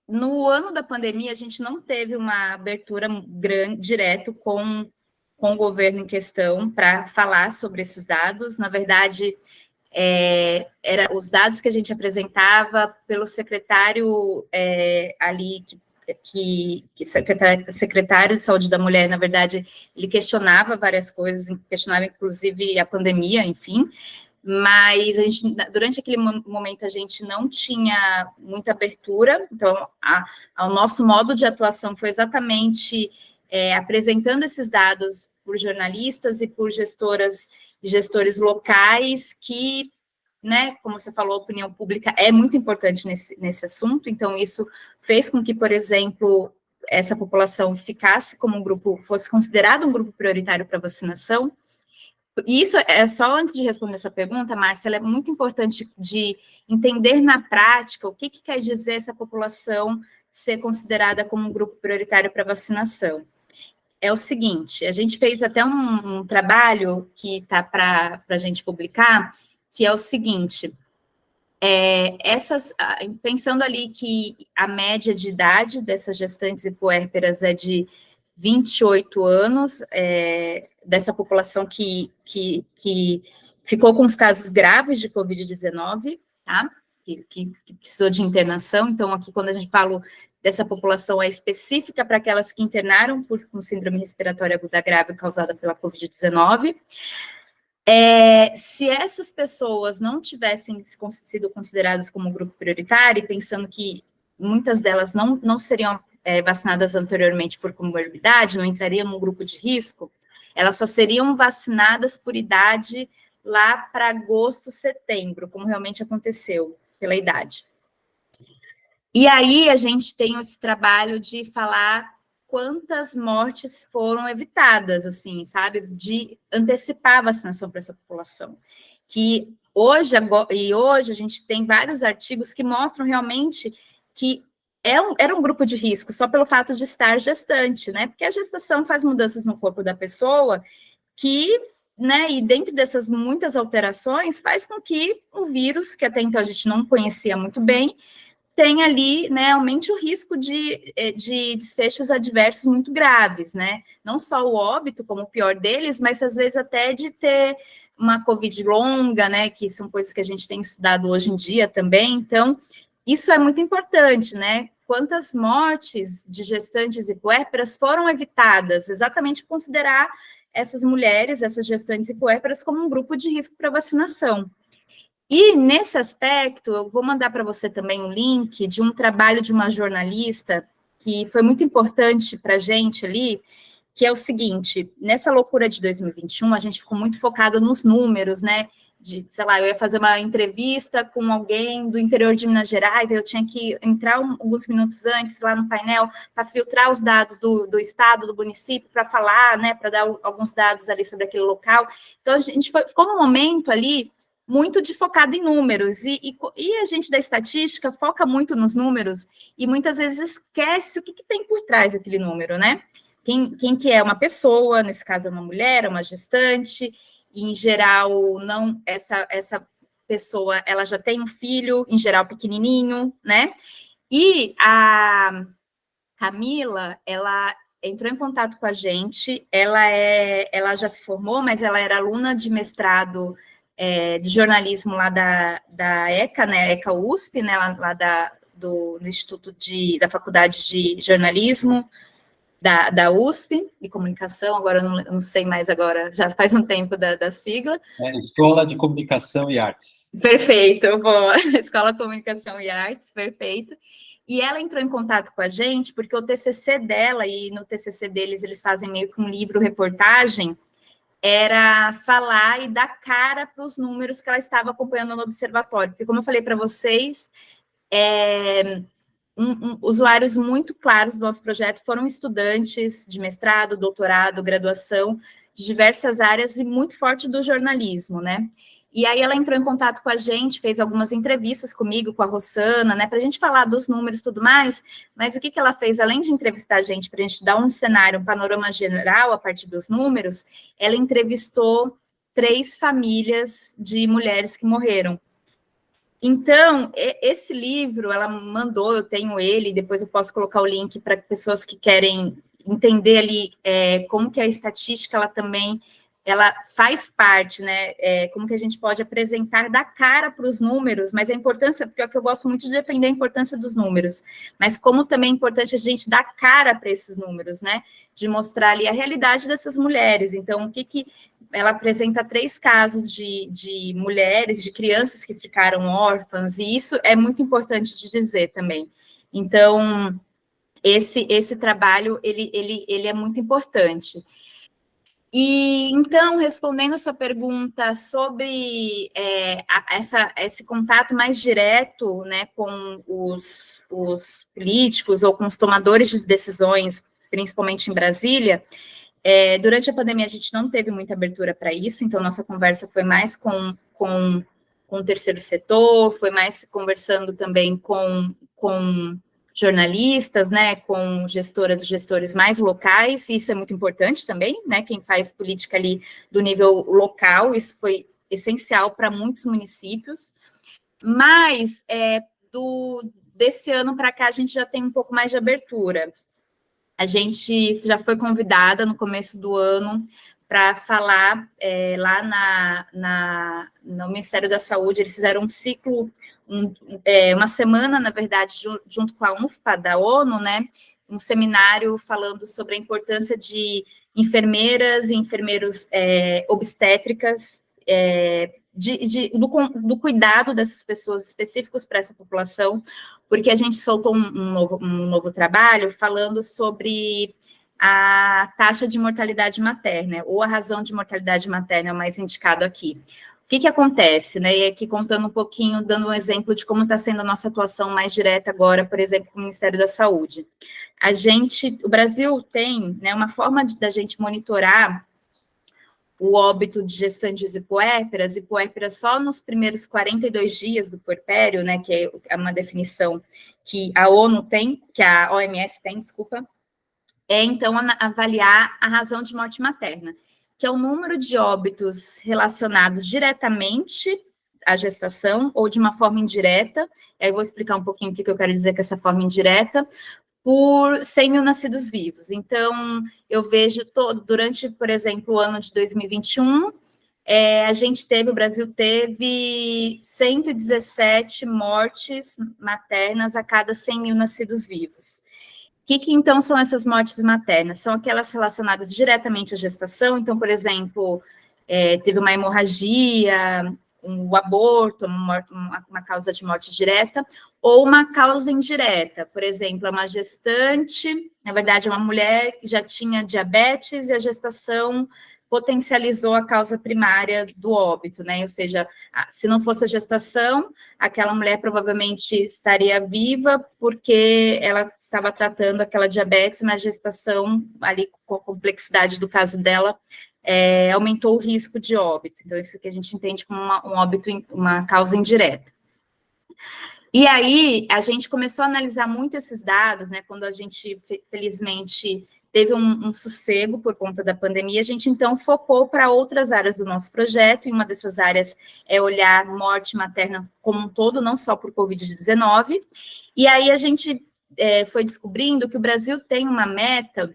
No ano da pandemia, a gente não teve uma abertura grande, direto com o governo em questão para falar sobre esses dados. Na verdade, era os dados que a gente apresentava pelo secretário ali, secretário de Saúde da Mulher, na verdade, ele questionava várias coisas, questionava inclusive a pandemia, enfim, mas durante aquele momento a gente não tinha muita abertura, então o nosso modo de atuação foi exatamente apresentando esses dados por jornalistas e por gestoras e gestores locais que, né, como você falou, a opinião pública é muito importante nesse assunto, então isso fez com que, por exemplo, essa população ficasse como um grupo, fosse considerado um grupo prioritário para vacinação. E isso só antes de responder essa pergunta, Márcia, é muito importante de entender na prática o que quer dizer essa população ser considerada como um grupo prioritário para vacinação. É o seguinte, a gente fez até um trabalho que está para a gente publicar, que é o seguinte, pensando ali que a média de idade dessas gestantes e puérperas é de 28 anos, dessa população que ficou com os casos graves de Covid-19, tá? Que precisou de internação. Então, aqui, quando a gente fala dessa população, é específica para aquelas que internaram com síndrome respiratória aguda grave causada pela Covid-19. Se essas pessoas não tivessem sido consideradas como grupo prioritário, pensando que muitas delas não seriam vacinadas anteriormente por comorbidade, não entrariam no grupo de risco, elas só seriam vacinadas por idade lá para agosto, setembro, como realmente aconteceu, pela idade. E aí a gente tem esse trabalho de falar quantas mortes foram evitadas, assim, sabe, de antecipar a vacinação para essa população. Que hoje a gente tem vários artigos que mostram realmente que era um grupo de risco só pelo fato de estar gestante, né? Porque a gestação faz mudanças no corpo da pessoa que, né, e dentro dessas muitas alterações, faz com que o vírus, que até então a gente não conhecia muito bem, tem ali, né, aumente o risco de desfechos adversos muito graves, né? Não só o óbito como o pior deles, mas às vezes até de ter uma Covid longa, né? Que são coisas que a gente tem estudado hoje em dia também. Então, isso é muito importante, né? Quantas mortes de gestantes e puérperas foram evitadas? Exatamente considerar essas mulheres, essas gestantes e puérperas, como um grupo de risco para vacinação. E, nesse aspecto, eu vou mandar para você também um link de um trabalho de uma jornalista que foi muito importante para a gente ali, que é o seguinte, nessa loucura de 2021, a gente ficou muito focado nos números, né? Sei lá, eu ia fazer uma entrevista com alguém do interior de Minas Gerais, eu tinha que entrar alguns minutos antes lá no painel para filtrar os dados do estado, do município, para falar, né? Para dar alguns dados ali sobre aquele local. Então, a gente ficou num momento ali muito focado em números, e a gente da estatística foca muito nos números e muitas vezes esquece o que tem por trás daquele número, né? Quem que é uma pessoa, nesse caso é uma mulher, é uma gestante, e em geral, não, essa pessoa, ela já tem um filho, em geral pequenininho, né? E a Camila, ela entrou em contato com a gente, ela já se formou, mas ela era aluna de mestrado de jornalismo lá da ECA, né, ECA USP, né, lá do Instituto da Faculdade de Jornalismo, da USP, de comunicação, agora eu não sei mais agora, já faz um tempo da sigla. Escola de Comunicação e Artes. Perfeito, boa. Escola de Comunicação e Artes, perfeito. E ela entrou em contato com a gente, porque o TCC dela, e no TCC deles eles fazem meio que um livro-reportagem, era falar e dar cara para os números que ela estava acompanhando no observatório. Porque, como eu falei para vocês, usuários muito claros do nosso projeto foram estudantes de mestrado, doutorado, graduação, de diversas áreas e muito forte do jornalismo, né? E aí ela entrou em contato com a gente, fez algumas entrevistas comigo, com a Rossana, né, para a gente falar dos números e tudo mais, mas o que ela fez, além de entrevistar a gente, para a gente dar um cenário, um panorama geral a partir dos números, ela entrevistou 3 famílias de mulheres que morreram. Então, esse livro, ela mandou, eu tenho ele, depois eu posso colocar o link para pessoas que querem entender ali como que a estatística, ela faz parte, né, como que a gente pode apresentar, dar cara para os números, mas a importância, porque é o que eu gosto muito de defender a importância dos números, mas como também é importante a gente dar cara para esses números, né, de mostrar ali a realidade dessas mulheres. Então, o que ela apresenta 3 casos de mulheres, de crianças que ficaram órfãs, e isso é muito importante de dizer também. Então, esse trabalho, ele é muito importante. E, então, respondendo a sua pergunta sobre esse contato mais direto, né, com os políticos ou com os tomadores de decisões, principalmente em Brasília, durante a pandemia a gente não teve muita abertura para isso, então nossa conversa foi mais com o terceiro setor, foi mais conversando também com jornalistas, né, com gestoras e gestores mais locais, e isso é muito importante também, né, quem faz política ali do nível local, isso foi essencial para muitos municípios, mas desse ano para cá a gente já tem um pouco mais de abertura. A gente já foi convidada no começo do ano para falar lá no Ministério da Saúde, eles fizeram um ciclo, uma semana, na verdade, junto com a UNFPA, da ONU, né, um seminário falando sobre a importância enfermeiras e enfermeiros obstétricas, do cuidado dessas pessoas específicos para essa população, porque a gente soltou um novo trabalho falando sobre a taxa de mortalidade materna, ou a razão de mortalidade materna é o mais indicado aqui. O que acontece, né? E aqui contando um pouquinho, dando um exemplo de como está sendo a nossa atuação mais direta agora, por exemplo, com o Ministério da Saúde. o Brasil tem, né, uma forma da gente monitorar o óbito de gestantes e puérperas só nos primeiros 42 dias do puerpério, né, que é uma definição que a ONU tem, que a OMS tem, desculpa, é, então, avaliar a razão de morte materna, que é o número de óbitos relacionados diretamente à gestação ou de uma forma indireta. Aí eu vou explicar um pouquinho o que eu quero dizer com essa forma indireta, por 100 mil nascidos vivos. Então, eu vejo durante, por exemplo, o ano de 2021, o Brasil teve 117 mortes maternas a cada 100 mil nascidos vivos. O que então são essas mortes maternas? São aquelas relacionadas diretamente à gestação. Então, por exemplo, teve uma hemorragia, um aborto, uma causa de morte direta, ou uma causa indireta. Por exemplo, uma gestante, na verdade, uma mulher que já tinha diabetes e a gestação potencializou a causa primária do óbito, né? Ou seja, se não fosse a gestação, aquela mulher provavelmente estaria viva porque ela estava tratando aquela diabetes na gestação, ali com a complexidade do caso dela, aumentou o risco de óbito. Então, isso que a gente entende como um óbito, uma causa indireta. E aí, a gente começou a analisar muito esses dados, né, quando a gente, felizmente, teve um sossego por conta da pandemia, a gente, então, focou para outras áreas do nosso projeto, e uma dessas áreas é olhar morte materna como um todo, não só por Covid-19, e aí a gente foi descobrindo que o Brasil tem uma meta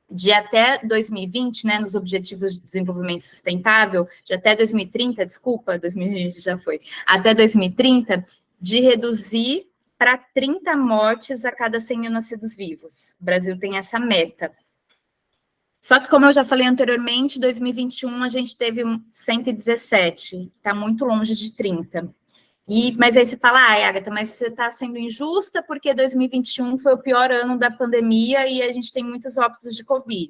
de até 2020, né, nos Objetivos de Desenvolvimento Sustentável, de até 2030, desculpa, 2020 já foi, até 2030, de reduzir para 30 mortes a cada 100 mil nascidos vivos. O Brasil tem essa meta. Só que, como eu já falei anteriormente, em 2021 a gente teve 117, está muito longe de 30. Mas aí você fala, Agatha, mas você está sendo injusta porque 2021 foi o pior ano da pandemia e a gente tem muitos óbitos de Covid.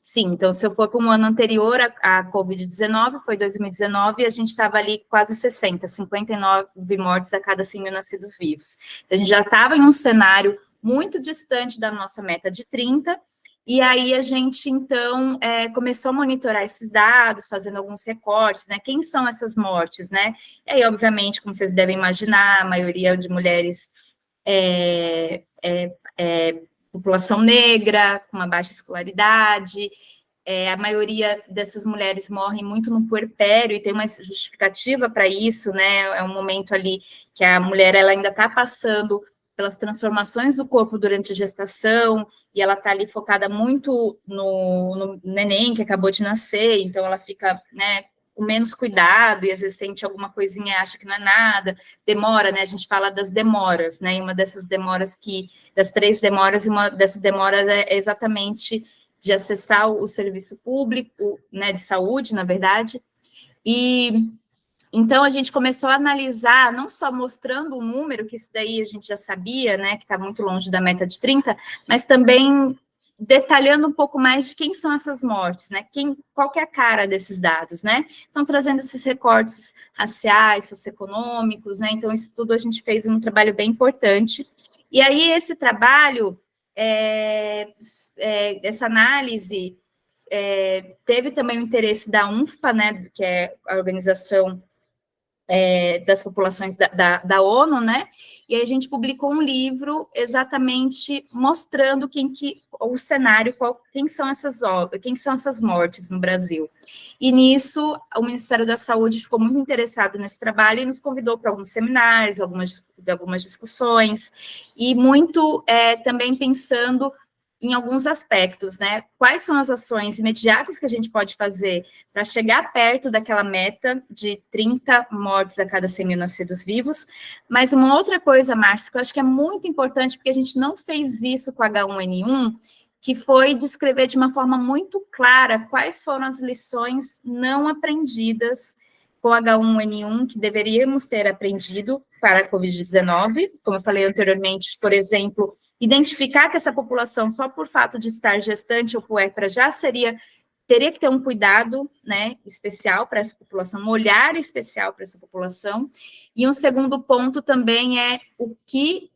Sim, então se eu for para um ano anterior à Covid-19, foi 2019, e a gente estava ali quase 59 mortes a cada 100 mil nascidos vivos. Então, a gente já estava em um cenário muito distante da nossa meta de 30, e aí a gente, então, começou a monitorar esses dados, fazendo alguns recortes, né? Quem são essas mortes, né? E aí, obviamente, como vocês devem imaginar, a maioria de mulheres população negra, com uma baixa escolaridade, a maioria dessas mulheres morrem muito no puerpério, e tem uma justificativa para isso, né? É um momento ali que a mulher ela ainda está passando pelas transformações do corpo durante a gestação, e ela está ali focada muito no neném que acabou de nascer, então ela fica, né, com menos cuidado, e às vezes sente alguma coisinha e acha que não é nada, demora, né, a gente fala das demoras, né, e uma dessas demoras das 3 demoras, e uma dessas demoras é exatamente de acessar o serviço público, né, de saúde, na verdade, e então, a gente começou a analisar, não só mostrando o número, que isso daí a gente já sabia, né, que está muito longe da meta de 30, mas também detalhando um pouco mais de quem são essas mortes, né, qual que é a cara desses dados, né, então trazendo esses recortes raciais, socioeconômicos, né, então isso tudo a gente fez um trabalho bem importante, e aí esse trabalho, essa análise, teve também o interesse da UNFPA, né, que é a organização das populações da ONU, né? E aí a gente publicou um livro exatamente mostrando o cenário, quem são essas mortes no Brasil. E nisso, o Ministério da Saúde ficou muito interessado nesse trabalho e nos convidou para alguns seminários, algumas discussões, e muito também pensando em alguns aspectos, né? Quais são as ações imediatas que a gente pode fazer para chegar perto daquela meta de 30 mortes a cada 100 mil nascidos vivos? Mas uma outra coisa, Márcio, que eu acho que é muito importante, porque a gente não fez isso com H1N1, que foi descrever de uma forma muito clara quais foram as lições não aprendidas com H1N1 que deveríamos ter aprendido para a Covid-19, como eu falei anteriormente, por exemplo, identificar que essa população, só por fato de estar gestante ou puérpera, já teria que ter um cuidado, né, especial para essa população, um olhar especial para essa população. E um segundo ponto também é o que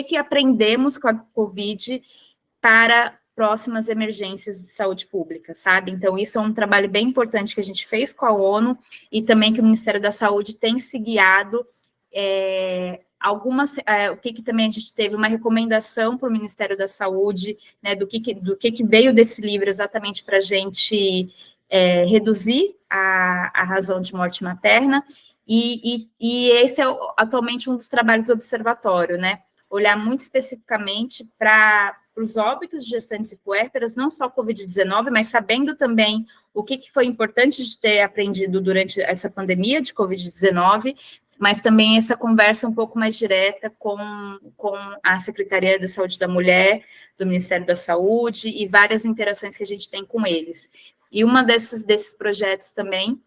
que aprendemos com a Covid para próximas emergências de saúde pública, sabe? Então, isso é um trabalho bem importante que a gente fez com a ONU e também que o Ministério da Saúde tem se guiado. O que também a gente teve uma recomendação para o Ministério da Saúde, né, do que veio desse livro exatamente para a gente reduzir a razão de morte materna, e esse é atualmente um dos trabalhos do observatório, né? Olhar muito especificamente para os óbitos de gestantes e puérperas, não só Covid-19, mas sabendo também o que foi importante de ter aprendido durante essa pandemia de Covid-19, mas também essa conversa um pouco mais direta com a Secretaria da Saúde da Mulher, do Ministério da Saúde, e várias interações que a gente tem com eles. E uma desses projetos também,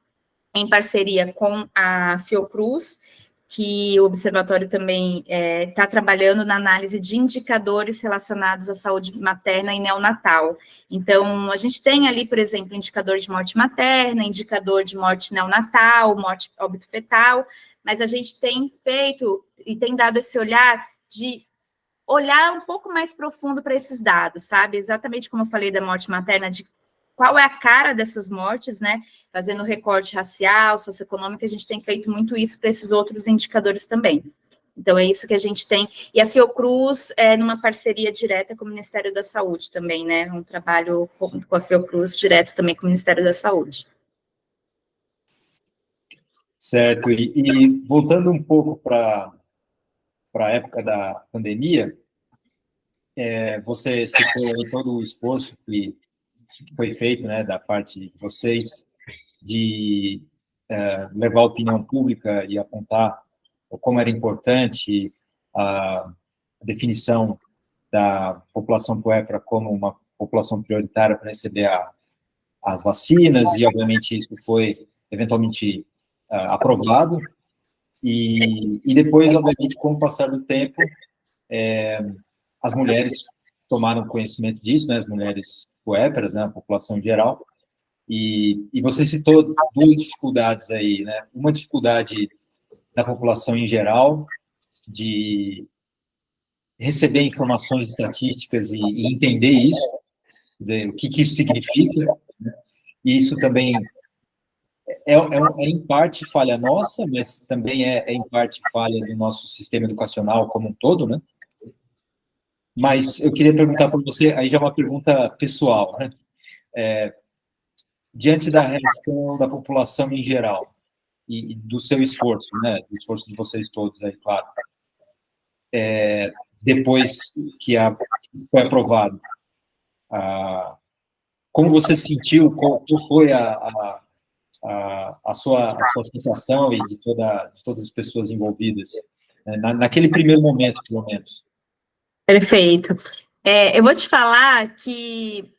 em parceria com a Fiocruz, que o Observatório também está trabalhando na análise de indicadores relacionados à saúde materna e neonatal. Então, a gente tem ali, por exemplo, indicador de morte materna, indicador de morte neonatal, morte óbito fetal, mas a gente tem feito e tem dado esse olhar de olhar um pouco mais profundo para esses dados, sabe? Exatamente como eu falei da morte materna, de qual é a cara dessas mortes, né? Fazendo recorte racial, socioeconômico, a gente tem feito muito isso para esses outros indicadores também. Então, é isso que a gente tem. E a Fiocruz é numa parceria direta com o Ministério da Saúde também, né? Um trabalho com a Fiocruz direto também com o Ministério da Saúde. Certo. E voltando um pouco para a época da pandemia, você citou aí todo o esforço que foi feito, né, da parte de vocês, de levar a opinião pública e apontar como era importante a definição da população puérpera como uma população prioritária para receber as vacinas, e, obviamente, isso foi, eventualmente, aprovado, e depois, obviamente, com o passar do tempo, as mulheres tomaram conhecimento disso, né, as mulheres puérperas, né, a população em geral, e você citou duas dificuldades aí, né, uma dificuldade da população em geral, de receber informações estatísticas e entender isso, quer dizer, o que isso significa, né? E isso também é, em parte falha nossa, mas também é em parte falha do nosso sistema educacional como um todo, né? Mas eu queria perguntar para você, aí já é uma pergunta pessoal, né? Diante da reação da população em geral e do seu esforço, né? Do esforço de vocês todos aí, claro. Depois que foi aprovado, como você se sentiu? Qual foi a sua situação e de todas as pessoas envolvidas, né? Naquele primeiro momento, pelo menos? Perfeito. Eu vou te falar que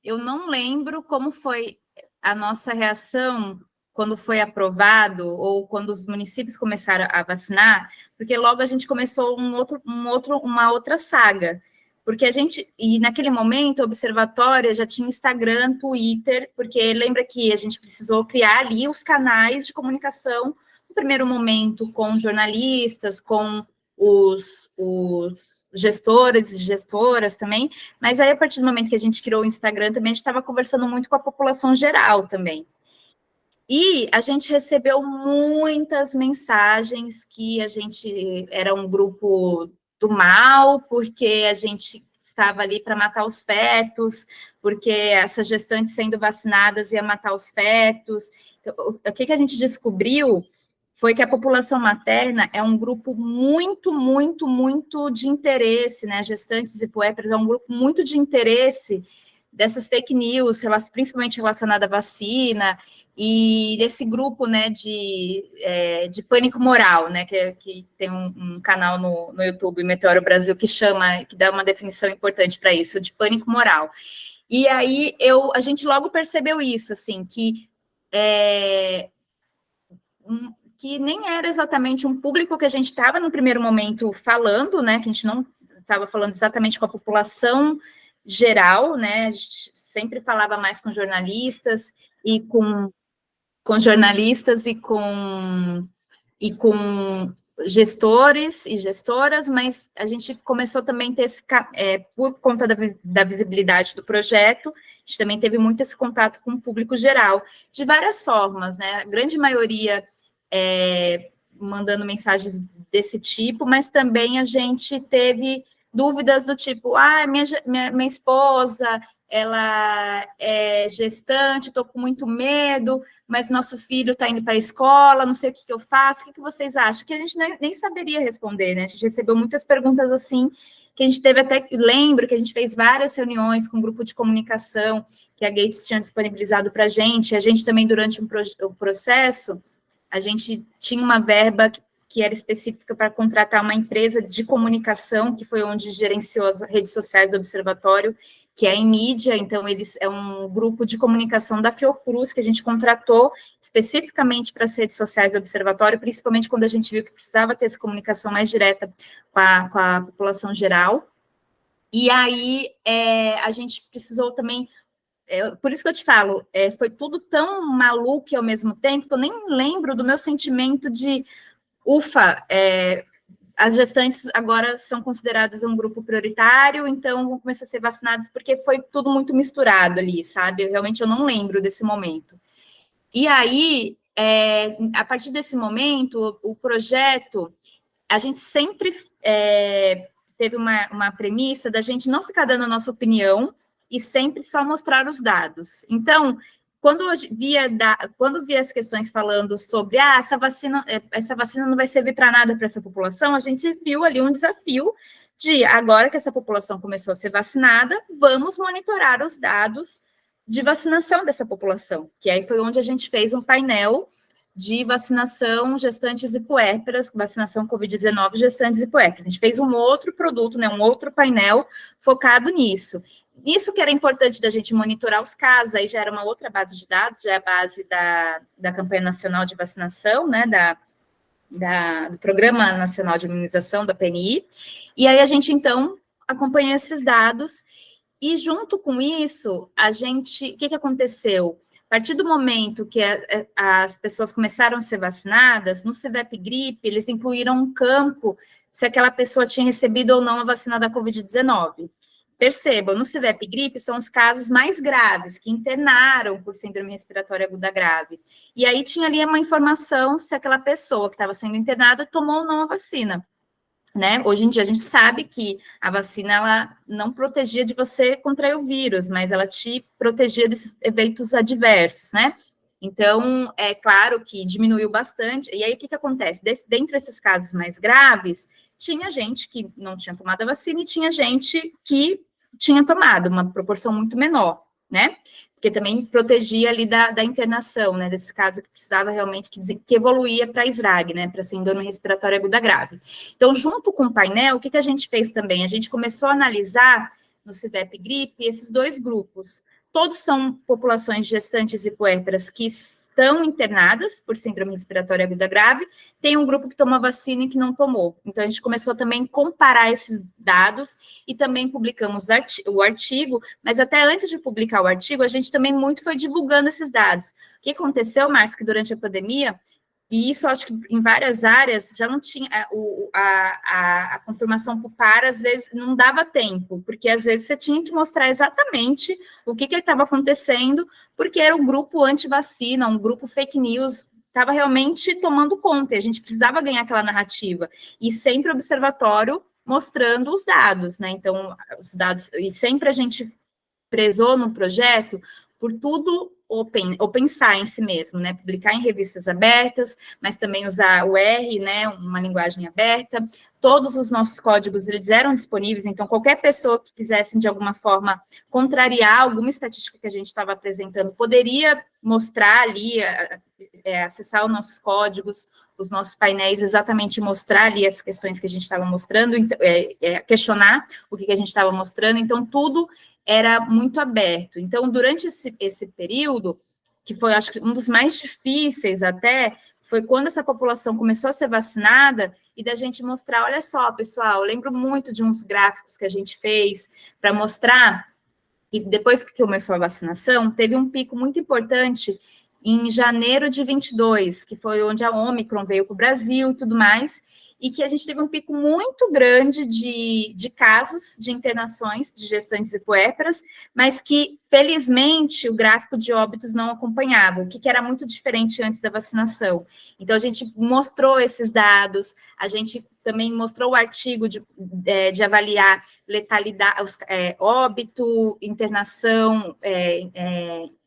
eu não lembro como foi a nossa reação quando foi aprovado ou quando os municípios começaram a vacinar, porque logo a gente começou uma outra saga. Porque e naquele momento, o Observatório já tinha Instagram, Twitter, porque lembra que a gente precisou criar ali os canais de comunicação, no primeiro momento, com jornalistas, com os gestores e gestoras também, mas aí, a partir do momento que a gente criou o Instagram, também a gente estava conversando muito com a população geral também. E a gente recebeu muitas mensagens que a gente era um grupo do mal, porque a gente estava ali para matar os fetos, porque essas gestantes sendo vacinadas ia matar os fetos. Então, o que a gente descobriu foi que a população materna é um grupo muito, muito, muito de interesse, né? Gestantes e puérperas é um grupo muito de interesse dessas fake news, principalmente relacionada à vacina, e desse grupo, né, de pânico moral, né, que tem um canal no YouTube, Meteoro Brasil, que dá uma definição importante para isso, de pânico moral. E aí a gente logo percebeu isso, assim, que nem era exatamente um público que a gente estava no primeiro momento falando, né, que a gente não estava falando exatamente com a população geral, né, a gente sempre falava mais com jornalistas e com jornalistas e com gestores e gestoras, mas a gente começou também a ter por conta da visibilidade do projeto, a gente também teve muito esse contato com o público geral, de várias formas, né? A grande maioria mandando mensagens desse tipo, mas também a gente teve dúvidas do tipo, minha esposa, ela é gestante, estou com muito medo, mas nosso filho está indo para a escola, não sei o que eu faço, o que vocês acham? Que a gente nem saberia responder, né? A gente recebeu muitas perguntas assim, que a gente teve até, lembro que a gente fez várias reuniões com um grupo de comunicação que a Gates tinha disponibilizado para a gente também, durante o processo, a gente tinha uma verba que era específica para contratar uma empresa de comunicação, que foi onde gerenciou as redes sociais do Observatório, que é em mídia, então é um grupo de comunicação da Fiocruz, que a gente contratou especificamente para as redes sociais do Observatório, principalmente quando a gente viu que precisava ter essa comunicação mais direta com a população geral. E aí, a gente precisou também, por isso que eu te falo, foi tudo tão maluco ao mesmo tempo, que eu nem lembro do meu sentimento de, ufa, as gestantes agora são consideradas um grupo prioritário, então vão começar a ser vacinadas, porque foi tudo muito misturado ali, sabe? Realmente eu não lembro desse momento. E aí, a partir desse momento, o projeto, a gente sempre teve uma premissa da gente não ficar dando a nossa opinião e sempre só mostrar os dados. Então, quando via as questões falando sobre essa vacina não vai servir para nada para essa população, a gente viu ali um desafio de, agora que essa população começou a ser vacinada, vamos monitorar os dados de vacinação dessa população, que aí foi onde a gente fez um painel de vacinação gestantes e puérperas, vacinação Covid-19 gestantes e puérperas. A gente fez um outro produto, né, um outro painel focado nisso. Isso que era importante da gente monitorar os casos, aí já era uma outra base de dados, já é a base da campanha nacional de vacinação, né, do Programa Nacional de Imunização, da PNI, e aí a gente, então, acompanha esses dados, e junto com isso, o que aconteceu? A partir do momento que as pessoas começaram a ser vacinadas, no CVEP Gripe, eles incluíram um campo se aquela pessoa tinha recebido ou não a vacina da Covid-19. Percebam, no CVEP Gripe são os casos mais graves, que internaram por síndrome respiratória aguda grave. E aí tinha ali uma informação se aquela pessoa que estava sendo internada tomou ou não a vacina. Né? Hoje em dia a gente sabe que a vacina ela não protegia de você contrair o vírus, mas ela te protegia desses eventos adversos, né? Então, é claro que diminuiu bastante. E aí, o que acontece? Dentro desses casos mais graves, tinha gente que não tinha tomado a vacina e tinha gente que tinha tomado, uma proporção muito menor, né? Porque também protegia ali da internação, né? Desse caso que precisava realmente, que evoluía para SRAG, né? Para síndrome respiratória aguda grave. Então, junto com o painel, o que a gente fez também? A gente começou a analisar no CVEP Gripe esses dois grupos. Todos são populações gestantes e puérperas que estão internadas por síndrome respiratória aguda grave, tem um grupo que tomou vacina e que não tomou. Então, a gente começou também a comparar esses dados e também publicamos o artigo, mas até antes de publicar o artigo, a gente também muito foi divulgando esses dados. O que aconteceu, Márcio, que durante a pandemia, e isso acho que em várias áreas já não tinha a confirmação por par, às vezes não dava tempo, porque às vezes você tinha que mostrar exatamente o que estava acontecendo, porque era um grupo anti-vacina, um grupo fake news, estava realmente tomando conta, e a gente precisava ganhar aquela narrativa, e sempre o observatório mostrando os dados, né? Então, os dados, e sempre a gente prezou no projeto por tudo open science mesmo, né? Publicar em revistas abertas, mas também usar o R, né? Uma linguagem aberta. Todos os nossos códigos eles eram disponíveis, então qualquer pessoa que quisesse de alguma forma contrariar alguma estatística que a gente estava apresentando poderia mostrar ali, acessar os nossos códigos, os nossos painéis, exatamente mostrar ali as questões que a gente estava mostrando, questionar o que a gente estava mostrando, então tudo era muito aberto. Então, durante esse período, que foi, acho que, um dos mais difíceis até, foi quando essa população começou a ser vacinada e da gente mostrar, olha só, pessoal, eu lembro muito de uns gráficos que a gente fez para mostrar que depois que começou a vacinação, teve um pico muito importante em janeiro de 22, que foi onde a Omicron veio para o Brasil e tudo mais, e que a gente teve um pico muito grande de casos de internações de gestantes e puérperas, mas que, felizmente, o gráfico de óbitos não acompanhava, o que era muito diferente antes da vacinação. Então, a gente mostrou esses dados, a gente também mostrou o artigo de avaliar letalidade, óbito, internação,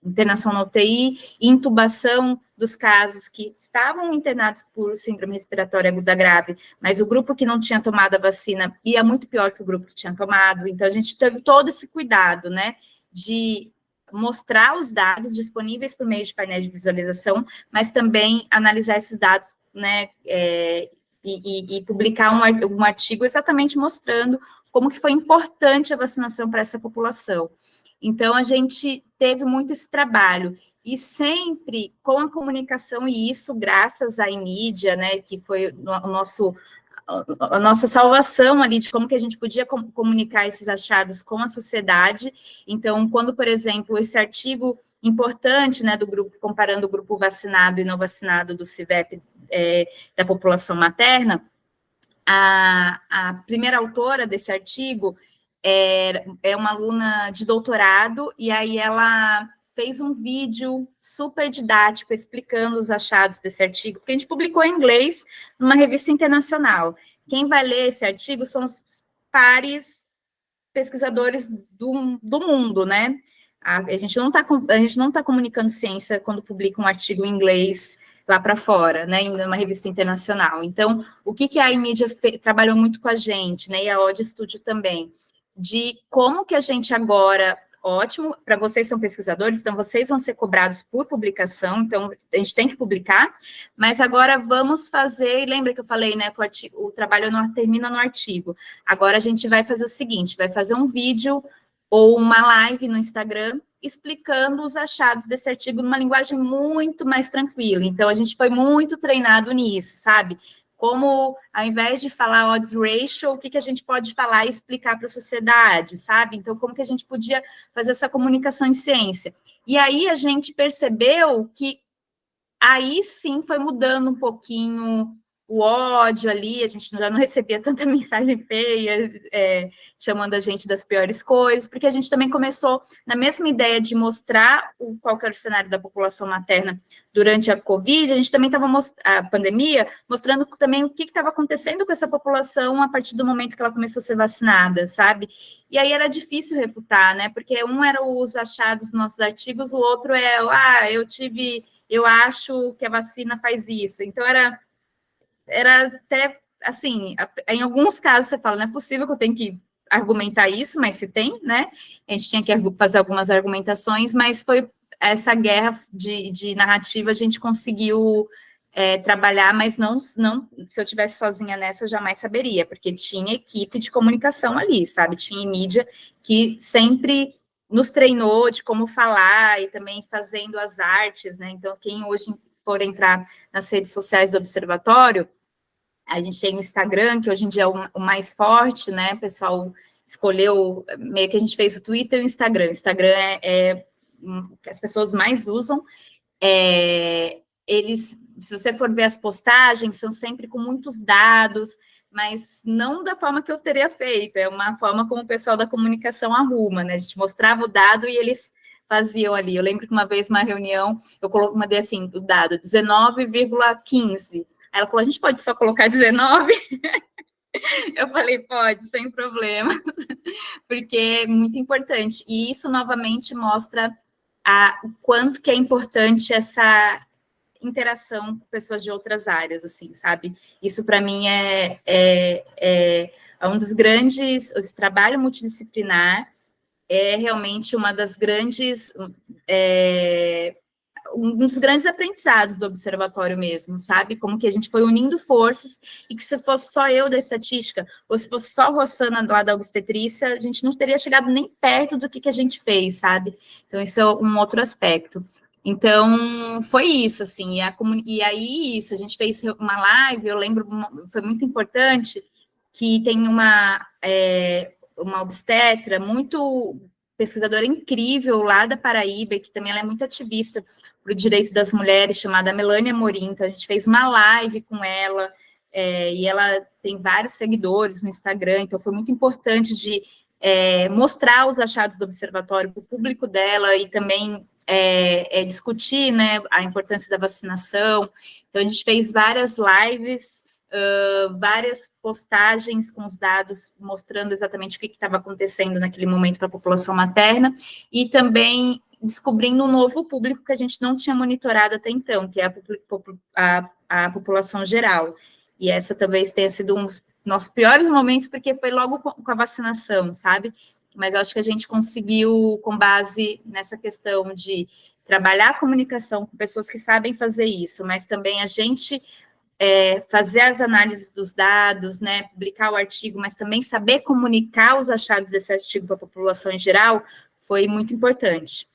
internação na UTI, e intubação dos casos que estavam internados por síndrome respiratória aguda grave, mas o grupo que não tinha tomado a vacina ia muito pior que o grupo que tinha tomado. Então, a gente teve todo esse cuidado, né, de mostrar os dados disponíveis por meio de painéis de visualização, mas também analisar esses dados, né, e publicar um artigo exatamente mostrando como que foi importante a vacinação para essa população. Então, a gente teve muito esse trabalho, e sempre com a comunicação, e isso graças à mídia, né, que foi a nossa salvação ali, de como que a gente podia comunicar esses achados com a sociedade. Então, quando, por exemplo, esse artigo importante, né, do grupo, comparando o grupo vacinado e não vacinado do CIVEP, da população materna, a primeira autora desse artigo é uma aluna de doutorado, e aí ela fez um vídeo super didático explicando os achados desse artigo, porque a gente publicou em inglês numa revista internacional. Quem vai ler esse artigo são os pares pesquisadores do mundo, né? A gente não está comunicando ciência quando publica um artigo em inglês lá para fora, né, em uma revista internacional. Então, o que a iMedia trabalhou muito com a gente, né, e a Odd Studio também, de como que a gente agora, ótimo, para vocês são pesquisadores, então vocês vão ser cobrados por publicação, então a gente tem que publicar, mas agora vamos fazer, e lembra que eu falei, né, que o trabalho não termina no artigo, agora a gente vai fazer o seguinte, vai fazer um vídeo ou uma live no Instagram, explicando os achados desse artigo numa linguagem muito mais tranquila. Então, a gente foi muito treinado nisso, sabe? Como, ao invés de falar odds ratio, o que a gente pode falar e explicar para a sociedade, sabe? Então, como que a gente podia fazer essa comunicação em ciência? E aí, a gente percebeu que aí sim foi mudando um pouquinho o ódio ali, a gente já não recebia tanta mensagem feia, chamando a gente das piores coisas, porque a gente também começou, na mesma ideia de mostrar qual era o cenário da população materna durante a Covid, a gente também estava, a pandemia, mostrando também o que estava acontecendo com essa população a partir do momento que ela começou a ser vacinada, sabe? E aí era difícil refutar, né? Porque um era os achados dos nossos artigos, o outro eu acho que a vacina faz isso. Então, era até, assim, em alguns casos você fala, não é possível que eu tenha que argumentar isso, mas se tem, né? A gente tinha que fazer algumas argumentações, mas foi essa guerra de narrativa, a gente conseguiu trabalhar, mas não, se eu tivesse sozinha nessa, eu jamais saberia, porque tinha equipe de comunicação ali, sabe? Tinha mídia que sempre nos treinou de como falar e também fazendo as artes, né? Então, quem hoje for entrar nas redes sociais do Observatório, a gente tem o Instagram, que hoje em dia é o mais forte, né? O pessoal escolheu, meio que a gente fez o Twitter e o Instagram. O Instagram é o que as pessoas mais usam. Se você for ver as postagens, são sempre com muitos dados, mas não da forma que eu teria feito, é uma forma como o pessoal da comunicação arruma, né? A gente mostrava o dado e eles faziam ali. Eu lembro que uma vez, uma reunião, eu mandei assim, o dado, 19,15. Aí ela falou, a gente pode só colocar 19? Eu falei, pode, sem problema, porque é muito importante. E isso, novamente, mostra o quanto que é importante essa interação com pessoas de outras áreas, assim, sabe? Isso, para mim, é um dos grandes... Esse trabalho multidisciplinar é realmente uma das grandes... um dos grandes aprendizados do observatório mesmo, sabe? Como que a gente foi unindo forças e que se fosse só eu da estatística, ou se fosse só a Rossana lá da obstetrícia, a gente não teria chegado nem perto do que a gente fez, sabe? Então, isso é um outro aspecto. Então, foi isso, assim, e aí isso, a gente fez uma live, eu lembro, foi muito importante, que tem uma obstetra muito pesquisadora incrível lá da Paraíba, que também ela é muito ativista para o direito das mulheres, chamada Melânia Amorim. Então, a gente fez uma live com ela, e ela tem vários seguidores no Instagram, então foi muito importante de mostrar os achados do observatório para o público dela e também discutir, né, a importância da vacinação. Então, a gente fez várias lives, várias postagens com os dados mostrando exatamente o que estava acontecendo naquele momento para a população materna, e também descobrindo um novo público que a gente não tinha monitorado até então, que é a população geral. E essa talvez tenha sido um dos nossos piores momentos, porque foi logo com a vacinação, sabe? Mas eu acho que a gente conseguiu, com base nessa questão de trabalhar a comunicação com pessoas que sabem fazer isso, mas também a gente fazer as análises dos dados, né, publicar o artigo, mas também saber comunicar os achados desse artigo para a população em geral, foi muito importante.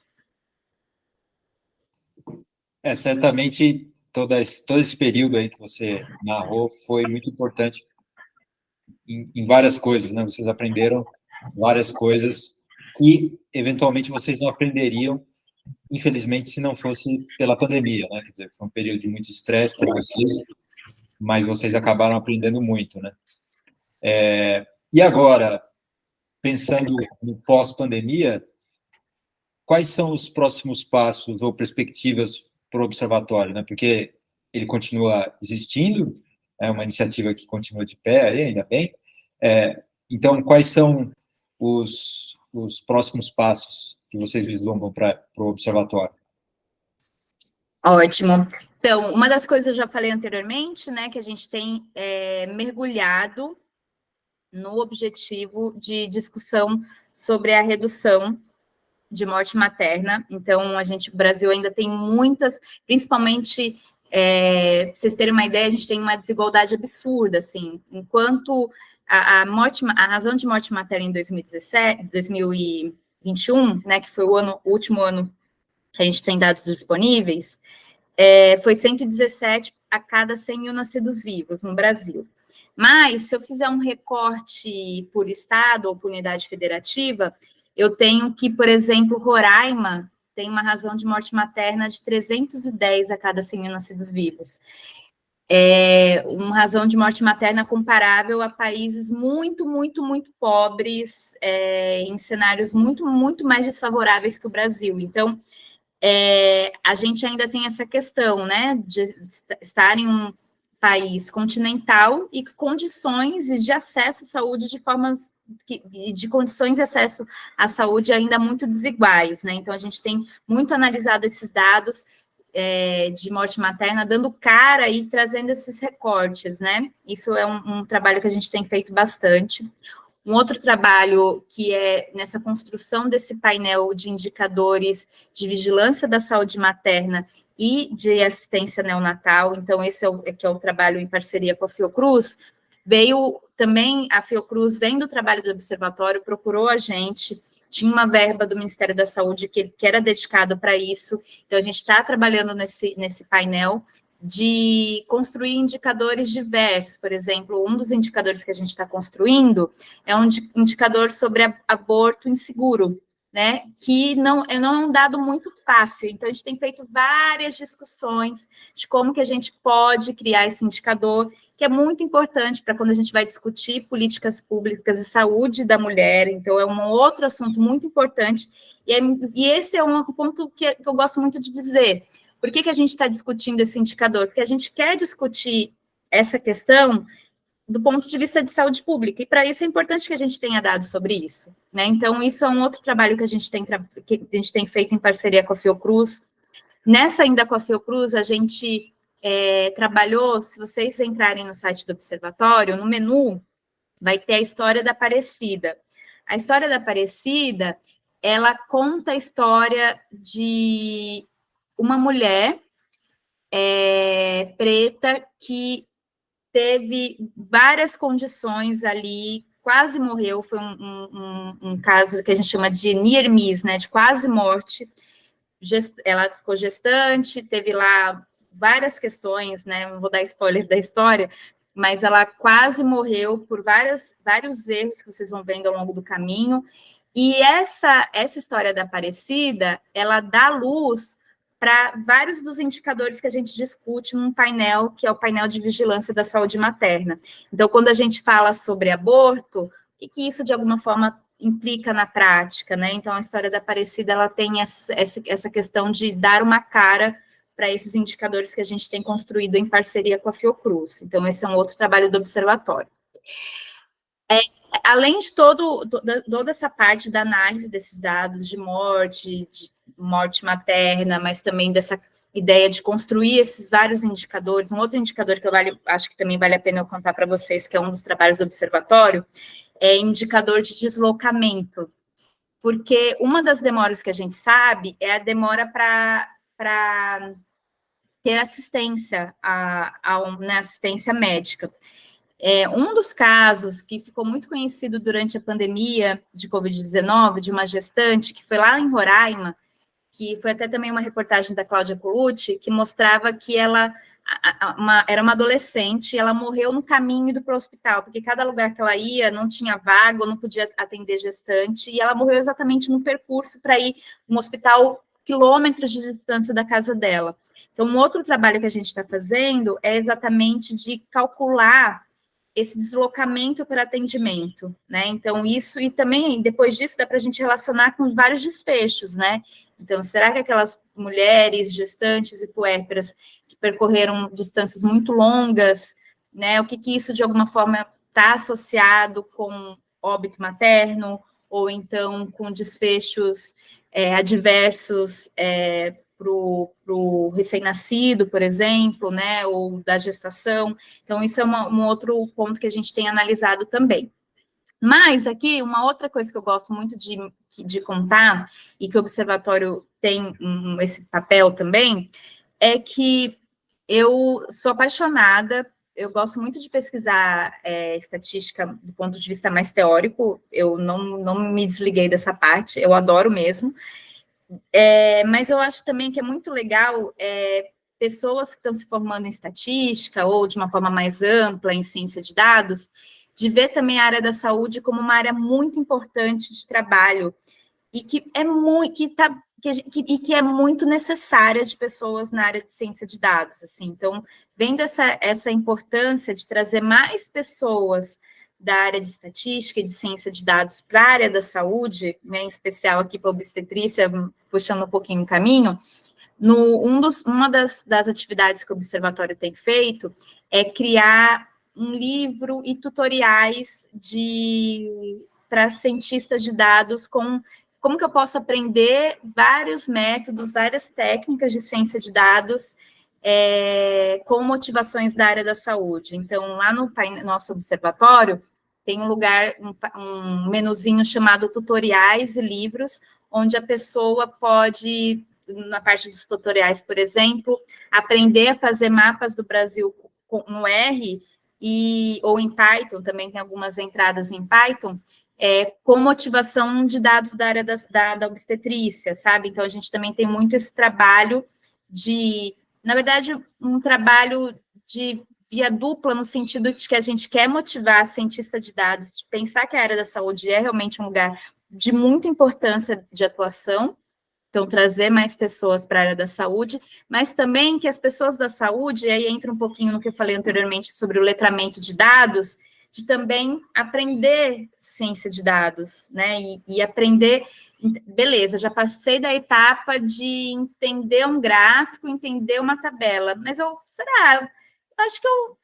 Certamente todo esse período aí que você narrou foi muito importante em várias coisas, né? Vocês aprenderam várias coisas que, eventualmente, vocês não aprenderiam, infelizmente, se não fosse pela pandemia, né? Quer dizer, foi um período de muito estresse para vocês, mas vocês acabaram aprendendo muito, né? E agora, pensando no pós-pandemia, quais são os próximos passos ou perspectivas para o observatório, né? Porque ele continua existindo, é uma iniciativa que continua de pé, ainda bem. Então, quais são os próximos passos que vocês vislumbram para o observatório? Ótimo. Então, uma das coisas eu já falei anteriormente, né, que a gente tem mergulhado no objetivo de discussão sobre a redução de morte materna. Então, o Brasil ainda tem muitas, principalmente, para vocês terem uma ideia, a gente tem uma desigualdade absurda, assim, enquanto a razão de morte materna em 2021, né, que foi o último ano que a gente tem dados disponíveis, foi 117 a cada 100 mil nascidos vivos no Brasil. Mas, se eu fizer um recorte por estado ou por unidade federativa, eu tenho que, por exemplo, Roraima tem uma razão de morte materna de 310 a cada 100 mil nascidos vivos. Uma razão de morte materna comparável a países muito, muito, muito pobres, em cenários muito, muito mais desfavoráveis que o Brasil. Então, a gente ainda tem essa questão, né, de estar em um país continental e condições de acesso à saúde de condições de acesso à saúde ainda muito desiguais, né? Então, a gente tem muito analisado esses dados de morte materna, dando cara e trazendo esses recortes, né? Isso é um trabalho que a gente tem feito bastante. Um outro trabalho que é nessa construção desse painel de indicadores de vigilância da saúde materna e de assistência neonatal, então esse é o trabalho em parceria com a Fiocruz. Veio também, a Fiocruz, vendo o trabalho do observatório, procurou a gente, tinha uma verba do Ministério da Saúde que era dedicado para isso, então a gente está trabalhando nesse painel de construir indicadores diversos. Por exemplo, um dos indicadores que a gente está construindo é um indicador sobre aborto inseguro, né, que não é um dado muito fácil. Então, a gente tem feito várias discussões de como que a gente pode criar esse indicador, que é muito importante para quando a gente vai discutir políticas públicas e saúde da mulher. Então, é um outro assunto muito importante, e esse é um ponto que eu gosto muito de dizer. Por que a gente está discutindo esse indicador? Porque a gente quer discutir essa questão do ponto de vista de saúde pública, e para isso é importante que a gente tenha dados sobre isso, né? Então, isso é um outro trabalho que a gente tem feito em parceria com a Fiocruz. Nessa ainda com a Fiocruz, a gente trabalhou, se vocês entrarem no site do Observatório, no menu, vai ter a história da Aparecida. A história da Aparecida, ela conta a história de uma mulher preta que teve várias condições ali, quase morreu, foi um caso que a gente chama de near miss, né, de quase morte. Ela ficou gestante, teve lá várias questões, né, não vou dar spoiler da história, mas ela quase morreu por vários erros que vocês vão vendo ao longo do caminho. E essa história da Aparecida, ela dá luz para vários dos indicadores que a gente discute num painel, que é o painel de vigilância da saúde materna. Então, quando a gente fala sobre aborto, o que isso, de alguma forma, implica na prática, né? Então, a história da Aparecida, ela tem essa questão de dar uma cara para esses indicadores que a gente tem construído em parceria com a Fiocruz. Então, esse é um outro trabalho do observatório. Além de toda essa parte da análise desses dados de morte materna, mas também dessa ideia de construir esses vários indicadores, um outro indicador que acho que também vale a pena eu contar para vocês, que é um dos trabalhos do observatório, é indicador de deslocamento, porque uma das demoras que a gente sabe é a demora para ter assistência, na assistência médica. Um dos casos que ficou muito conhecido durante a pandemia de Covid-19, de uma gestante, que foi lá em Roraima, que foi até também uma reportagem da Cláudia Colucci, que mostrava que ela era uma adolescente e ela morreu no caminho indo para o hospital, porque cada lugar que ela ia não tinha vaga, ou não podia atender gestante, e ela morreu exatamente no percurso para ir um hospital quilômetros de distância da casa dela. Então, um outro trabalho que a gente está fazendo é exatamente de calcular esse deslocamento para atendimento, né? Então, isso, e também, depois disso, dá para a gente relacionar com vários desfechos, né? Então, será que aquelas mulheres gestantes e puérperas que percorreram distâncias muito longas, né? O que isso, de alguma forma, está associado com óbito materno, ou então com desfechos adversos para o recém-nascido, por exemplo, né, ou da gestação. Então, isso é um outro ponto que a gente tem analisado também. Mas aqui, uma outra coisa que eu gosto muito de contar, e que o Observatório tem esse papel também, é que eu sou apaixonada, eu gosto muito de pesquisar estatística do ponto de vista mais teórico, eu não me desliguei dessa parte, eu adoro mesmo. Mas eu acho também que é muito legal pessoas que estão se formando em estatística ou de uma forma mais ampla em ciência de dados, de ver também a área da saúde como uma área muito importante de trabalho e que é muito necessária de pessoas na área de ciência de dados. Assim. Então, vendo essa importância de trazer mais pessoas da área de estatística e de ciência de dados para a área da saúde, né, em especial aqui para a obstetrícia, puxando um pouquinho o caminho, uma das atividades que o Observatório tem feito é criar um livro e tutoriais para cientistas de dados como que eu posso aprender vários métodos, várias técnicas de ciência de dados com motivações da área da saúde. Então, lá no nosso observatório, tem um lugar, um menuzinho chamado tutoriais e livros, onde a pessoa pode, na parte dos tutoriais, por exemplo, aprender a fazer mapas do Brasil no R, ou em Python, também tem algumas entradas em Python, com motivação de dados da área da obstetrícia, sabe? Então, a gente também tem muito esse trabalho na verdade, um trabalho de via dupla, no sentido de que a gente quer motivar a cientista de dados, de pensar que a área da saúde é realmente um lugar de muita importância de atuação, então trazer mais pessoas para a área da saúde, mas também que as pessoas da saúde, aí entra um pouquinho no que eu falei anteriormente sobre o letramento de dados, de também aprender ciência de dados, né, e aprender, beleza, já passei da etapa de entender um gráfico, entender uma tabela, mas acho que eu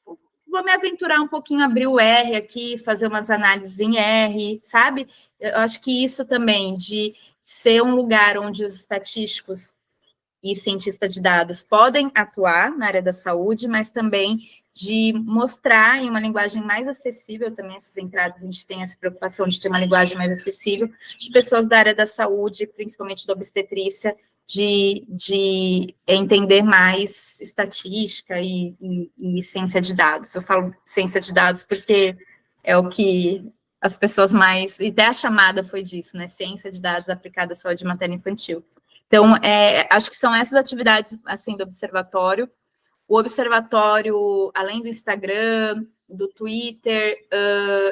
vou me aventurar um pouquinho, abrir o R aqui, fazer umas análises em R, sabe? Eu acho que isso também, de ser um lugar onde os estatísticos e cientistas de dados podem atuar na área da saúde, mas também de mostrar em uma linguagem mais acessível, também essas entradas, a gente tem essa preocupação de ter uma linguagem mais acessível, de pessoas da área da saúde, principalmente da obstetrícia, de entender mais estatística e ciência de dados. Eu falo ciência de dados porque é o que as pessoas mais... E até a chamada foi disso, né? Ciência de dados aplicada à saúde materna e infantil. Então, acho que são essas atividades, assim, do observatório. O observatório, além do Instagram do Twitter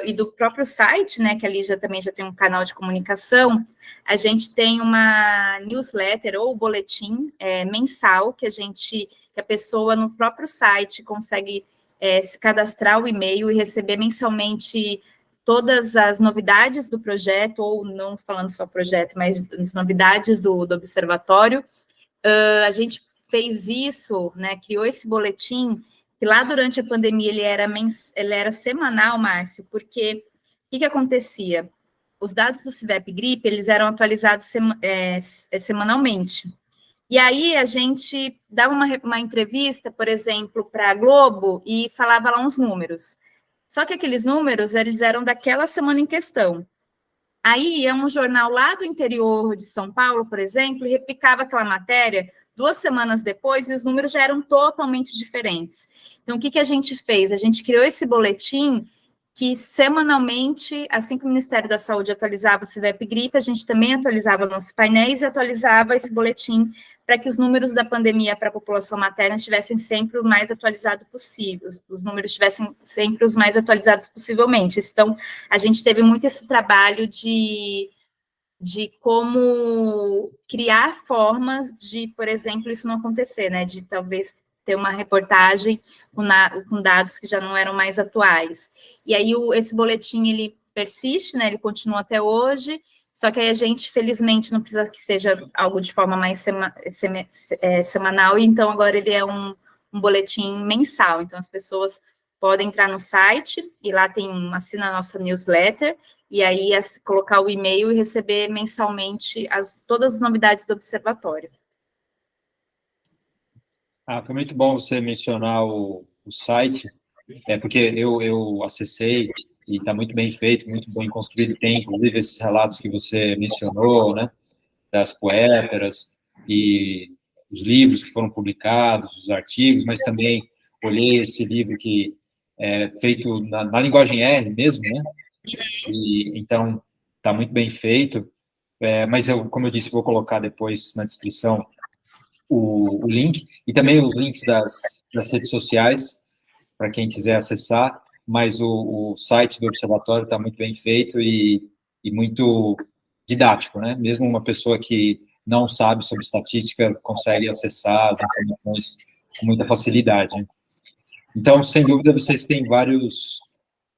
e do próprio site, né, que ali também já tem um canal de comunicação, a gente tem uma newsletter ou boletim mensal que a pessoa no próprio site consegue se cadastrar o e-mail e receber mensalmente todas as novidades do projeto, ou não falando só projeto, mas as novidades do observatório. A gente fez isso, né, criou esse boletim, que lá durante a pandemia ele era semanal, Márcio, porque o que acontecia? Os dados do CIVEP Gripe, eles eram atualizados semanalmente. E aí a gente dava uma entrevista, por exemplo, para a Globo e falava lá uns números. Só que aqueles números, eles eram daquela semana em questão. Aí ia um jornal lá do interior de São Paulo, por exemplo, e replicava aquela matéria 2 semanas depois e os números já eram totalmente diferentes. Então, o que a gente fez? A gente criou esse boletim que semanalmente, assim que o Ministério da Saúde atualizava o CIVEP Gripe, a gente também atualizava nossos painéis e atualizava esse boletim para que os números da pandemia para a população materna estivessem sempre o mais atualizados possível, os números estivessem sempre os mais atualizados possivelmente. Então, a gente teve muito esse trabalho de como criar formas de, por exemplo, isso não acontecer, né, de talvez ter uma reportagem com dados que já não eram mais atuais. E aí esse boletim, ele persiste, né, ele continua até hoje, só que aí a gente, felizmente, não precisa que seja algo de forma mais semanal, e então agora ele é um boletim mensal, então as pessoas podem entrar no site, e lá assina a nossa newsletter, e aí colocar o e-mail e receber mensalmente todas as novidades do observatório. Foi muito bom você mencionar o site, porque eu acessei e está muito bem feito, muito bem construído, tem inclusive esses relatos que você mencionou, né, das puérperas e os livros que foram publicados, os artigos, mas também olhei esse livro que é feito na linguagem R mesmo, né, e então está muito bem feito, mas como eu disse, vou colocar depois na descrição o link, e também os links das redes sociais, para quem quiser acessar, mas o site do Observatório está muito bem feito e muito didático, né? Mesmo uma pessoa que não sabe sobre estatística consegue acessar as informações com muita facilidade, né? Então, sem dúvida, vocês têm vários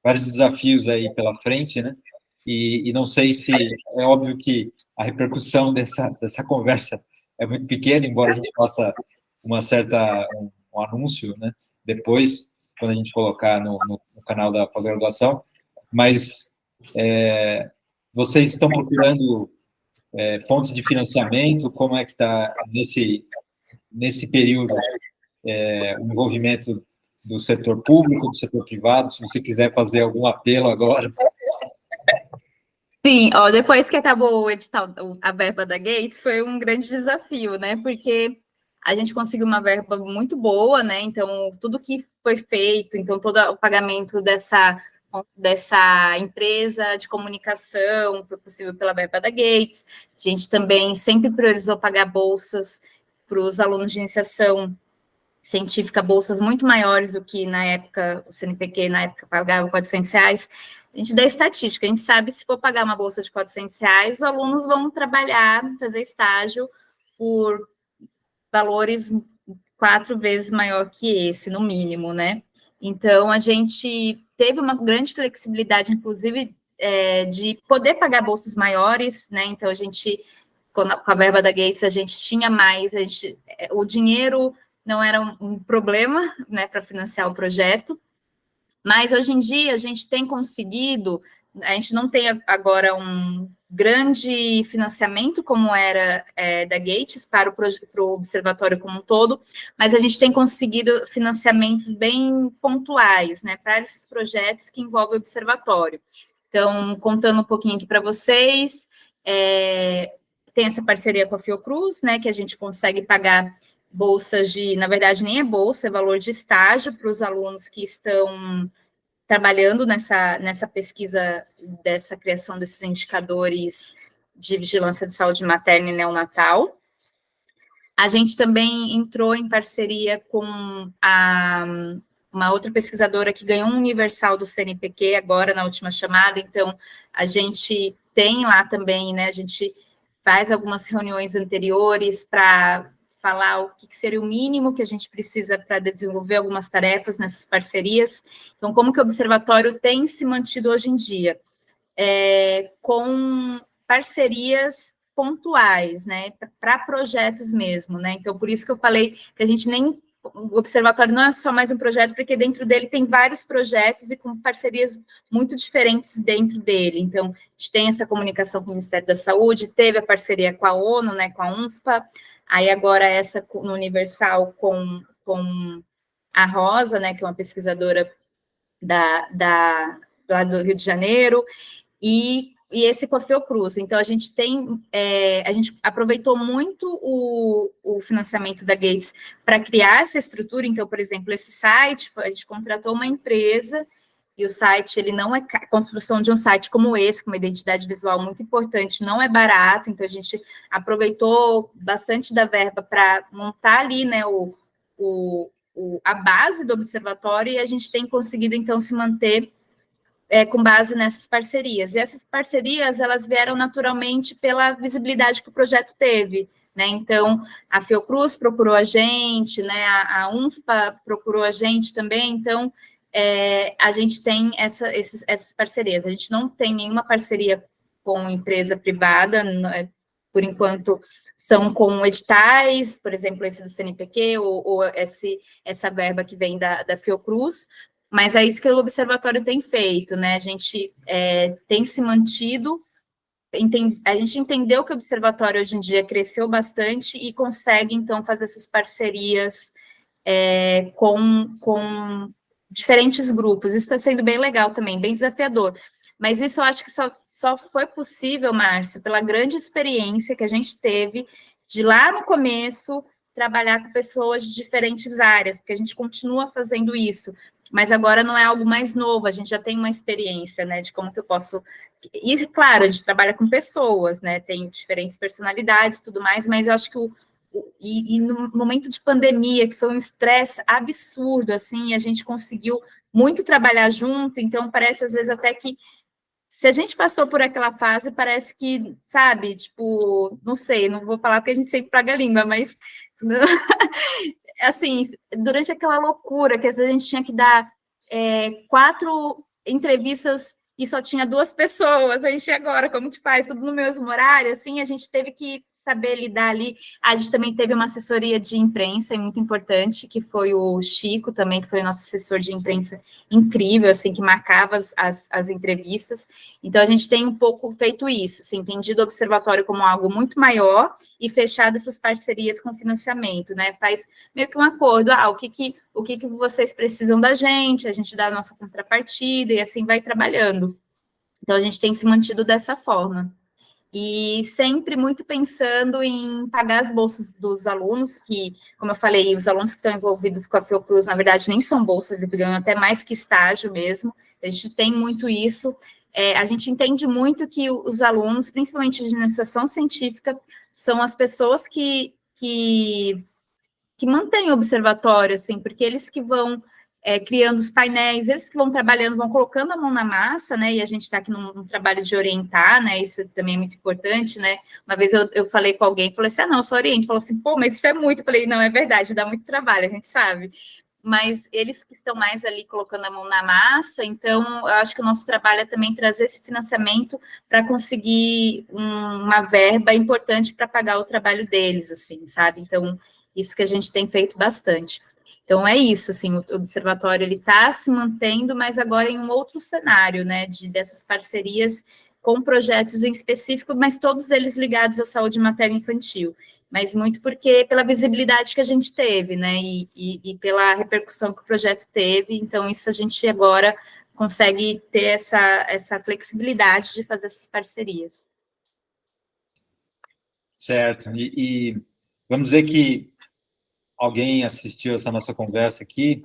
desafios aí pela frente, né? E não sei se é óbvio que a repercussão dessa conversa é muito pequena, embora a gente faça um anúncio, né? Depois, quando a gente colocar no canal da pós-graduação, mas vocês estão procurando fontes de financiamento, como é que está nesse período o envolvimento do setor público, do setor privado, se você quiser fazer algum apelo agora. Sim, depois que acabou o edital, a verba da Gates, foi um grande desafio, né, porque a gente conseguiu uma verba muito boa, né, então tudo que foi feito, então todo o pagamento dessa empresa de comunicação foi possível pela verba da Gates. A gente também sempre priorizou pagar bolsas para os alunos de iniciação científica, bolsas muito maiores do que na época, o CNPq na época pagava R$400. A gente dá estatística, a gente sabe se for pagar uma bolsa de R$400, os alunos vão trabalhar, fazer estágio por valores 4 vezes maior que esse, no mínimo, né? Então, a gente teve uma grande flexibilidade, inclusive, de poder pagar bolsas maiores, né? Então, a gente, com a verba da Gates, a gente tinha mais, o dinheiro não era um problema, né, para financiar o projeto, mas hoje em dia a gente tem conseguido, a gente não tem agora um grande financiamento como era da Gates para o observatório como um todo, mas a gente tem conseguido financiamentos bem pontuais, né, para esses projetos que envolvem o observatório. Então, contando um pouquinho aqui para vocês, tem essa parceria com a Fiocruz, né, que a gente consegue pagar bolsas na verdade, nem é bolsa, é valor de estágio para os alunos que estão trabalhando nessa pesquisa dessa criação desses indicadores de vigilância de saúde materna e neonatal. A gente também entrou em parceria com uma outra pesquisadora que ganhou um universal do CNPq agora na última chamada, então a gente tem lá também, né, a gente faz algumas reuniões anteriores para falar o que seria o mínimo que a gente precisa para desenvolver algumas tarefas nessas parcerias. Então, como que o observatório tem se mantido hoje em dia? Com parcerias pontuais, né, para projetos mesmo, né, então por isso que eu falei que a gente nem, o observatório não é só mais um projeto, porque dentro dele tem vários projetos e com parcerias muito diferentes dentro dele, então a gente tem essa comunicação com o Ministério da Saúde, teve a parceria com a ONU, né, com a UNFPA, aí agora essa no Universal com a Rosa, né, que é uma pesquisadora lá do Rio de Janeiro, e esse com a Fiocruz. Então, a gente aproveitou muito o financiamento da Gates para criar essa estrutura. Então, por exemplo, esse site, a gente contratou uma empresa, e o site, ele não é, a construção de um site como esse, com uma identidade visual muito importante, não é barato, então a gente aproveitou bastante da verba para montar ali, né, a base do observatório, e a gente tem conseguido, então, se manter com base nessas parcerias. E essas parcerias, elas vieram naturalmente pela visibilidade que o projeto teve, né? Então, a Fiocruz procurou a gente, né? A UNFPA procurou a gente também, então, a gente tem essas parcerias. A gente não tem nenhuma parceria com empresa privada, por enquanto, são com editais, por exemplo, esse do CNPq, ou essa verba que vem da Fiocruz, mas é isso que o observatório tem feito, né? A gente tem se mantido, a gente entendeu que o observatório hoje em dia cresceu bastante e consegue, então, fazer essas parcerias com diferentes grupos. Isso está sendo bem legal também, bem desafiador. Mas isso eu acho que só foi possível, Márcio, pela grande experiência que a gente teve de lá no começo trabalhar com pessoas de diferentes áreas, porque a gente continua fazendo isso, mas agora não é algo mais novo, a gente já tem uma experiência, né, de como que eu posso... E, claro, a gente trabalha com pessoas, né, tem diferentes personalidades e tudo mais, mas eu acho que e no momento de pandemia, que foi um estresse absurdo, assim, a gente conseguiu muito trabalhar junto, então parece às vezes até que se a gente passou por aquela fase, parece que, sabe, tipo, não sei, não vou falar porque a gente sempre paga a língua, mas assim, durante aquela loucura que às vezes a gente tinha que dar 4 entrevistas e só tinha 2 pessoas, a gente agora, como que faz? Tudo no mesmo horário, assim, a gente teve que saber lidar ali. A gente também teve uma assessoria de imprensa, muito importante, que foi o Chico também, que foi o nosso assessor de imprensa incrível, assim, que marcava as entrevistas. Então, a gente tem um pouco feito isso, assim, entendido o observatório como algo muito maior e fechado essas parcerias com financiamento, né? Faz meio que um acordo, o que vocês precisam da gente, a gente dá a nossa contrapartida e assim vai trabalhando. Então, a gente tem se mantido dessa forma. E sempre muito pensando em pagar as bolsas dos alunos, que, como eu falei, os alunos que estão envolvidos com a Fiocruz, na verdade, nem são bolsas, eles ganham até mais que estágio mesmo. A gente tem muito isso. A gente entende muito que os alunos, principalmente de iniciação científica, são as pessoas que mantêm o observatório, assim, porque eles que vão criando os painéis, eles que vão trabalhando, vão colocando a mão na massa, né, e a gente está aqui num trabalho de orientar, né, isso também é muito importante, né, uma vez eu falei com alguém, falei assim, não, eu só oriento, falou assim, pô, mas isso é muito, eu falei, não, é verdade, dá muito trabalho, a gente sabe, mas eles que estão mais ali colocando a mão na massa, então eu acho que o nosso trabalho é também trazer esse financiamento para conseguir uma verba importante para pagar o trabalho deles, assim, sabe, então isso que a gente tem feito bastante. Então, é isso, assim, o observatório, ele está se mantendo, mas agora em um outro cenário, né, dessas parcerias com projetos em específico, mas todos eles ligados à saúde materna e infantil, mas muito porque pela visibilidade que a gente teve, né, e pela repercussão que o projeto teve, então isso a gente agora consegue ter essa flexibilidade de fazer essas parcerias. Certo, e vamos dizer que alguém assistiu essa nossa conversa aqui,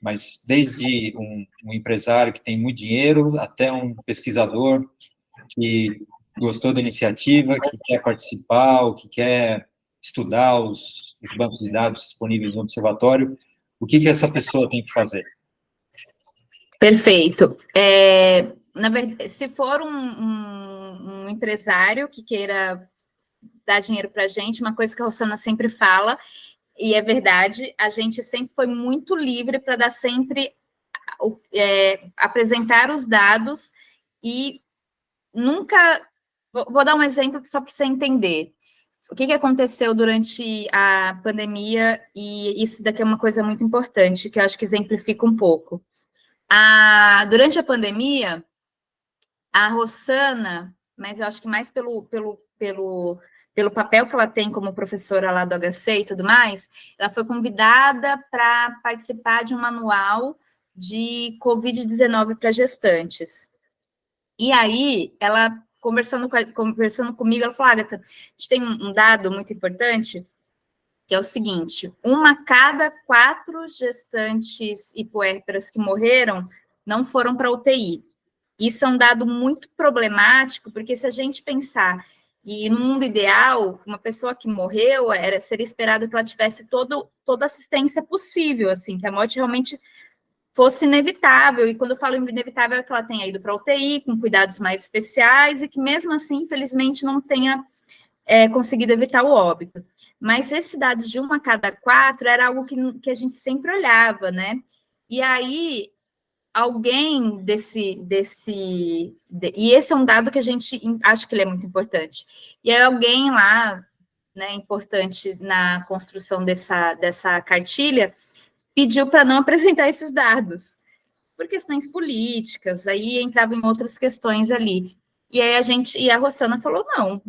mas desde um empresário que tem muito dinheiro até um pesquisador que gostou da iniciativa, que quer participar, ou que quer estudar os bancos de dados disponíveis no observatório, o que essa pessoa tem que fazer? Perfeito. Na verdade, se for um empresário que queira dar dinheiro para a gente, uma coisa que a Rossana sempre fala, e é verdade, a gente sempre foi muito livre para dar sempre, apresentar os dados e nunca... Vou dar um exemplo só para você entender. O que aconteceu durante a pandemia, e isso daqui é uma coisa muito importante, que eu acho que exemplifica um pouco. Durante a pandemia, a Rossana, mas eu acho que mais pelo papel que ela tem como professora lá do HC e tudo mais, ela foi convidada para participar de um manual de Covid-19 para gestantes. E aí, ela, conversando comigo, ela falou, Agatha, a gente tem um dado muito importante, que é o seguinte, 1 a cada 4 gestantes e puérperas que morreram não foram para UTI. Isso é um dado muito problemático, porque se a gente pensar, e no mundo ideal, uma pessoa que morreu, seria esperado que ela tivesse toda a assistência possível, assim, que a morte realmente fosse inevitável, e quando eu falo inevitável é que ela tenha ido para a UTI, com cuidados mais especiais, e que mesmo assim, infelizmente, não tenha conseguido evitar o óbito. Mas esse dado de 1 a cada 4 era algo que a gente sempre olhava, né? E aí, alguém e esse é um dado que a gente acha que ele é muito importante. E aí alguém lá, né, importante na construção dessa cartilha, pediu para não apresentar esses dados, por questões políticas, aí entrava em outras questões ali. E aí a Rossana falou, não,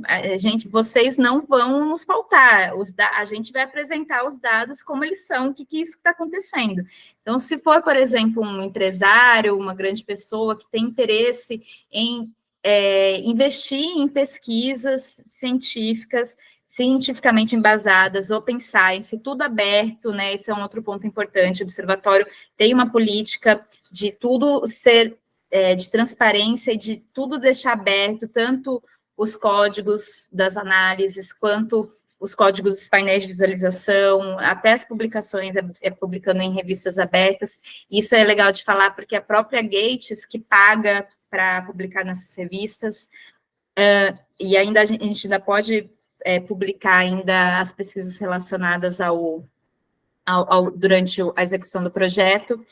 vocês não vão nos pautar, a gente vai apresentar os dados como eles são, o que isso está acontecendo. Então, se for, por exemplo, um empresário, uma grande pessoa que tem interesse em investir em pesquisas científicas, cientificamente embasadas, open science, tudo aberto, né? Esse é um outro ponto importante. O observatório tem uma política de tudo ser de transparência e de tudo deixar aberto, tanto os códigos das análises, quanto os códigos dos painéis de visualização, até as publicações, publicando em revistas abertas. Isso é legal de falar, porque a própria Gates, que paga para publicar nessas revistas, e ainda a gente ainda pode publicar ainda as pesquisas relacionadas durante a execução do projeto,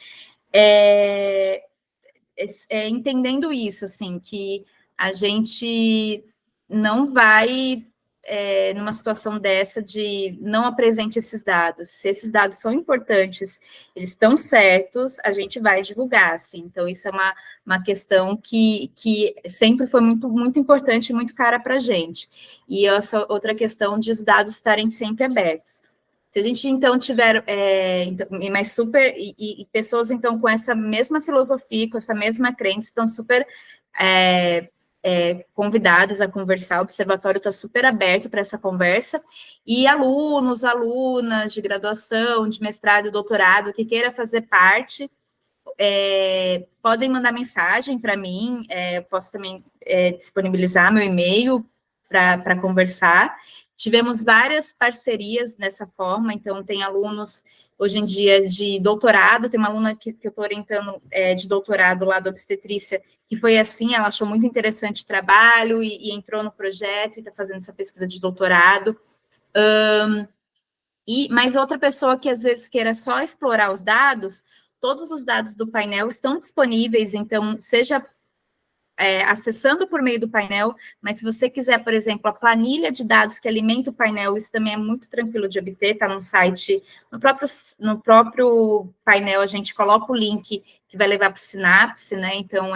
entendendo isso, assim, que a gente não vai, numa situação dessa, de não apresente esses dados. Se esses dados são importantes, eles estão certos, a gente vai divulgar, assim. Então, isso é uma questão que sempre foi muito, muito importante e muito cara para a gente. E essa outra questão de os dados estarem sempre abertos. Se a gente, então, tiver mais super... E pessoas, então, com essa mesma filosofia, com essa mesma crença, estão super convidadas a conversar, o observatório está super aberto para essa conversa, e alunos, alunas de graduação, de mestrado e doutorado, que queira fazer parte, podem mandar mensagem para mim, posso também disponibilizar meu e-mail para conversar. Tivemos várias parcerias dessa forma, então tem alunos, hoje em dia, de doutorado, tem uma aluna que eu estou orientando de doutorado lá da obstetrícia, que foi assim, ela achou muito interessante o trabalho e entrou no projeto e está fazendo essa pesquisa de doutorado. Mas outra pessoa que às vezes queira só explorar os dados, todos os dados do painel estão disponíveis, então, seja acessando por meio do painel, mas se você quiser, por exemplo, a planilha de dados que alimenta o painel, isso também é muito tranquilo de obter, está no site, no próprio painel a gente coloca o link que vai levar para o Synapse, né, então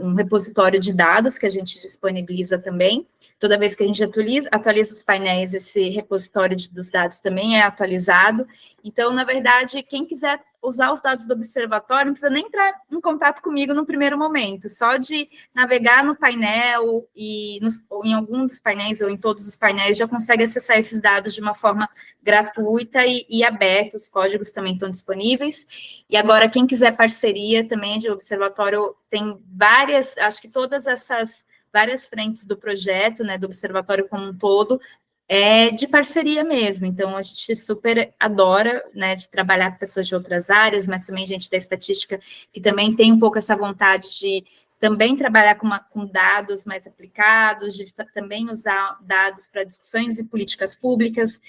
um repositório de dados que a gente disponibiliza também. Toda vez que a gente atualiza os painéis, esse repositório dos dados também é atualizado. Então, na verdade, quem quiser usar os dados do observatório, não precisa nem entrar em contato comigo no primeiro momento, só de navegar no painel e em algum dos painéis ou em todos os painéis, já consegue acessar esses dados de uma forma gratuita e aberta, os códigos também estão disponíveis. E agora, quem quiser parceria também de observatório, tem várias, acho que todas essas várias frentes do projeto, né, do observatório como um todo, é de parceria mesmo, então a gente super adora, né, de trabalhar com pessoas de outras áreas, mas também gente da estatística que também tem um pouco essa vontade de também trabalhar com dados mais aplicados, de também usar dados para discussões e políticas públicas.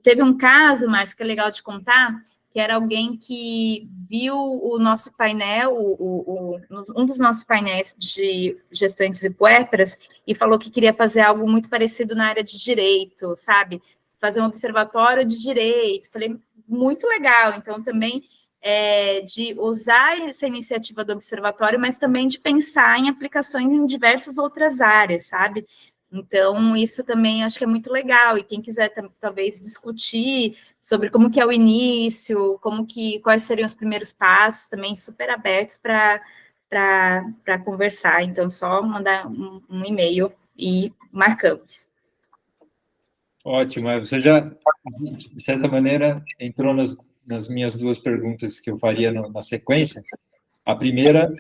Teve um caso, Márcio, que é legal de contar, que era alguém que viu o nosso painel, um dos nossos painéis de gestantes e puérperas, e falou que queria fazer algo muito parecido na área de direito, sabe? Fazer um observatório de direito. Falei, muito legal. Então, também de usar essa iniciativa do observatório, mas também de pensar em aplicações em diversas outras áreas, sabe? Então, isso também acho que é muito legal, e quem quiser talvez discutir sobre como que é o início, quais seriam os primeiros passos, também super abertos para conversar. Então, só mandar um e-mail e marcamos. Ótimo, você já, de certa maneira, entrou nas minhas duas perguntas que eu faria na sequência. A primeira,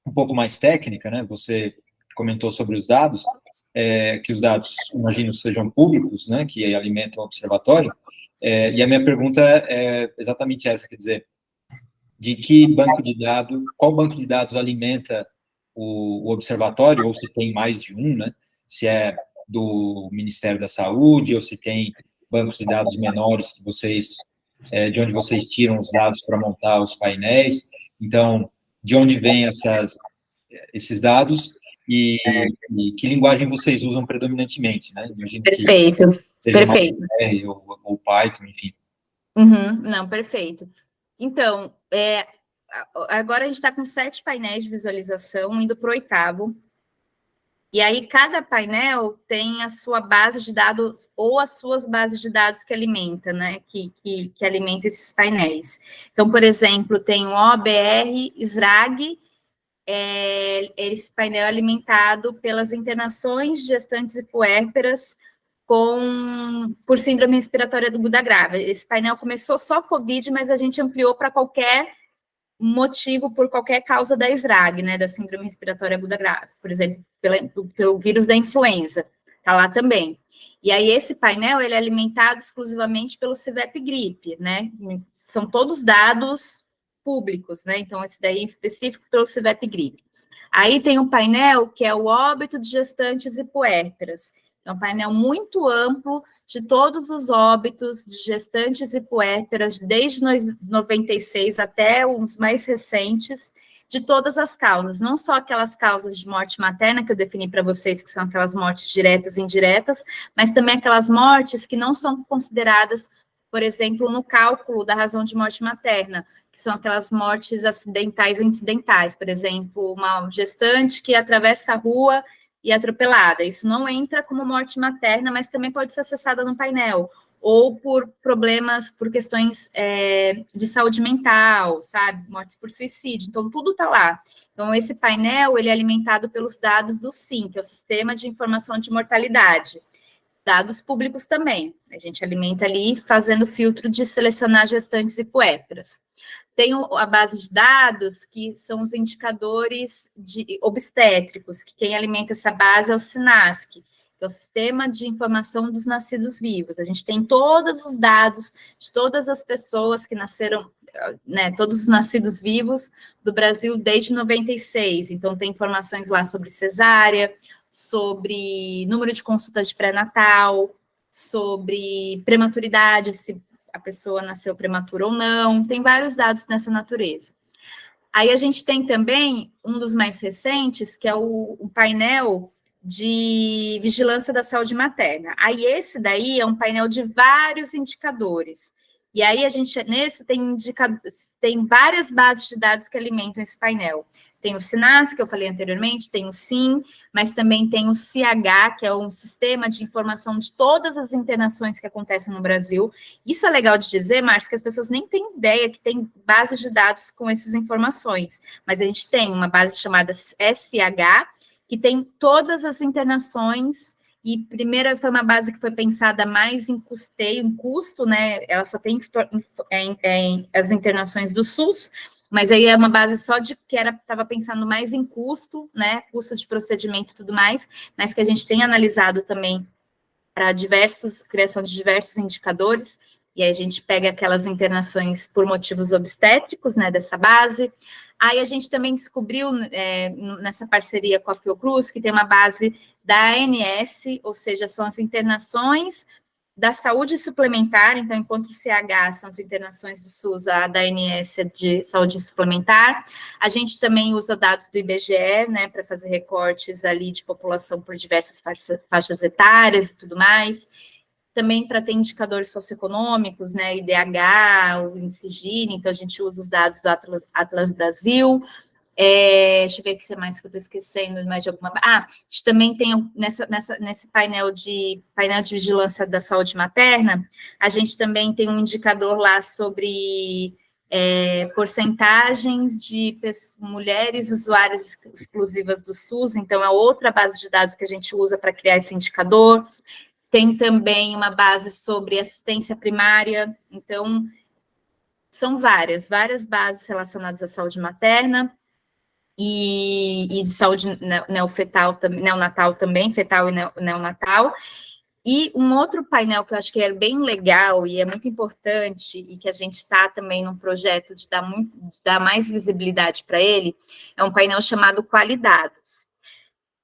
um pouco mais técnica, né? Você comentou sobre os dados, que os dados, imagino, sejam públicos, né? Que alimentam o observatório. E a minha pergunta é exatamente essa, quer dizer, de que banco de dados, qual banco de dados alimenta o observatório, ou se tem mais de um, né? Se é do Ministério da Saúde, ou se tem bancos de dados menores que de onde vocês tiram os dados para montar os painéis. Então, de onde vêm esses dados e que linguagem vocês usam predominantemente, né? Imagino perfeito, que seja perfeito. R ou Python, enfim. Uhum, não, perfeito. Então, agora a gente está com 7 painéis de visualização, indo para o 8º. E aí, cada painel tem a sua base de dados ou as suas bases de dados que alimenta, né? Que alimenta esses painéis. Então, por exemplo, tem o OBR SRAG, esse painel é alimentado pelas internações de gestantes e puérperas por síndrome respiratória aguda grave. Esse painel começou só COVID, mas a gente ampliou para qualquer motivo, por qualquer causa da SRAG, né, da síndrome respiratória aguda grave, por exemplo, pelo vírus da influenza, está lá também. E aí esse painel, ele é alimentado exclusivamente pelo CIVEP Gripe, né, são todos dados públicos, né, então esse daí em específico pelo CIVEP Gripe. Aí tem um painel que é o óbito de gestantes e puérperas, é um painel muito amplo de todos os óbitos de gestantes e puérperas, desde 96 até os mais recentes, de todas as causas, não só aquelas causas de morte materna que eu defini para vocês, que são aquelas mortes diretas e indiretas, mas também aquelas mortes que não são consideradas, por exemplo, no cálculo da razão de morte materna, que são aquelas mortes acidentais ou incidentais, por exemplo, uma gestante que atravessa a rua e atropelada. Isso não entra como morte materna, mas também pode ser acessada no painel, ou por problemas, por questões de saúde mental, sabe? Mortes por suicídio. Então, tudo está lá. Então, esse painel, ele é alimentado pelos dados do SIM, que é o Sistema de Informação de Mortalidade. Dados públicos também. A gente alimenta ali, fazendo filtro de selecionar gestantes e puérperas. Tem a base de dados, que são os indicadores obstétricos, que quem alimenta essa base é o SINASC, que é o Sistema de Informação dos Nascidos Vivos. A gente tem todos os dados de todas as pessoas que nasceram, né, todos os nascidos vivos do Brasil desde 96. Então, tem informações lá sobre cesárea, sobre número de consultas de pré-natal, sobre prematuridade, se a pessoa nasceu prematura ou não, tem vários dados nessa natureza. Aí a gente tem também um dos mais recentes, que é o painel de vigilância da saúde materna. Aí esse daí é um painel de vários indicadores. E aí a gente, nesse, tem várias bases de dados que alimentam esse painel. Tem o SINAS, que eu falei anteriormente, tem o SIM, mas também tem o CH, que é um sistema de informação de todas as internações que acontecem no Brasil. Isso é legal de dizer, Márcio, que as pessoas nem têm ideia que tem bases de dados com essas informações. Mas a gente tem uma base chamada SH, que tem todas as internações, e primeiro foi uma base que foi pensada mais em custeio, em custo, né? Ela só tem as internações do SUS, mas aí é uma base só de que estava pensando mais em custo, né? Custo de procedimento e tudo mais, mas que a gente tem analisado também para criação de diversos indicadores, e aí a gente pega aquelas internações por motivos obstétricos, né, dessa base. Aí a gente também descobriu, nessa parceria com a Fiocruz, que tem uma base da ANS, ou seja, são as internações da saúde suplementar, então, enquanto o CH são as internações do SUS, a da ANS é de saúde suplementar. A gente também usa dados do IBGE, né, para fazer recortes ali de população por diversas faixas etárias e tudo mais. Também para ter indicadores socioeconômicos, né, IDH, o índice Gini, então a gente usa os dados do Atlas Brasil. Deixa eu ver o que mais que eu estou esquecendo, mais de alguma. A gente também tem nesse painel de vigilância da saúde materna, a gente também tem um indicador lá sobre porcentagens de mulheres usuárias exclusivas do SUS, então é outra base de dados que a gente usa para criar esse indicador. Tem também uma base sobre assistência primária, então são várias bases relacionadas à saúde materna e de saúde neonatal também, fetal e neonatal. E um outro painel que eu acho que é bem legal e é muito importante, e que a gente está também num projeto de dar mais visibilidade para ele, é um painel chamado Qualidados.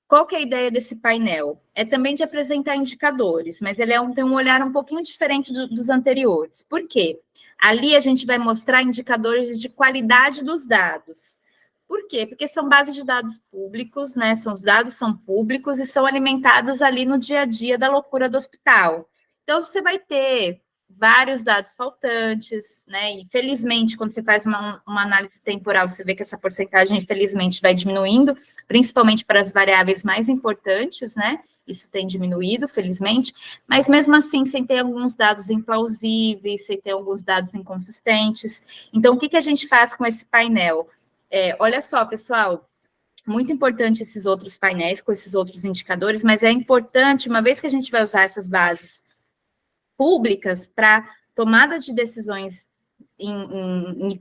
Qual que é a ideia desse painel? É também de apresentar indicadores, mas ele tem um olhar um pouquinho diferente dos anteriores. Por quê? Ali a gente vai mostrar indicadores de qualidade dos dados. Por quê? Porque são bases de dados públicos, né? Os dados são públicos e são alimentados ali no dia a dia da loucura do hospital. Então, você vai ter vários dados faltantes, né? E felizmente, quando você faz uma análise temporal, você vê que essa porcentagem, infelizmente, vai diminuindo, principalmente para as variáveis mais importantes, né? Isso tem diminuído, felizmente, mas mesmo assim, sem ter alguns dados implausíveis, sem ter alguns dados inconsistentes. Então, o que a gente faz com esse painel? Olha só, pessoal, muito importante esses outros painéis com esses outros indicadores, mas é importante, uma vez que a gente vai usar essas bases públicas para tomada de decisões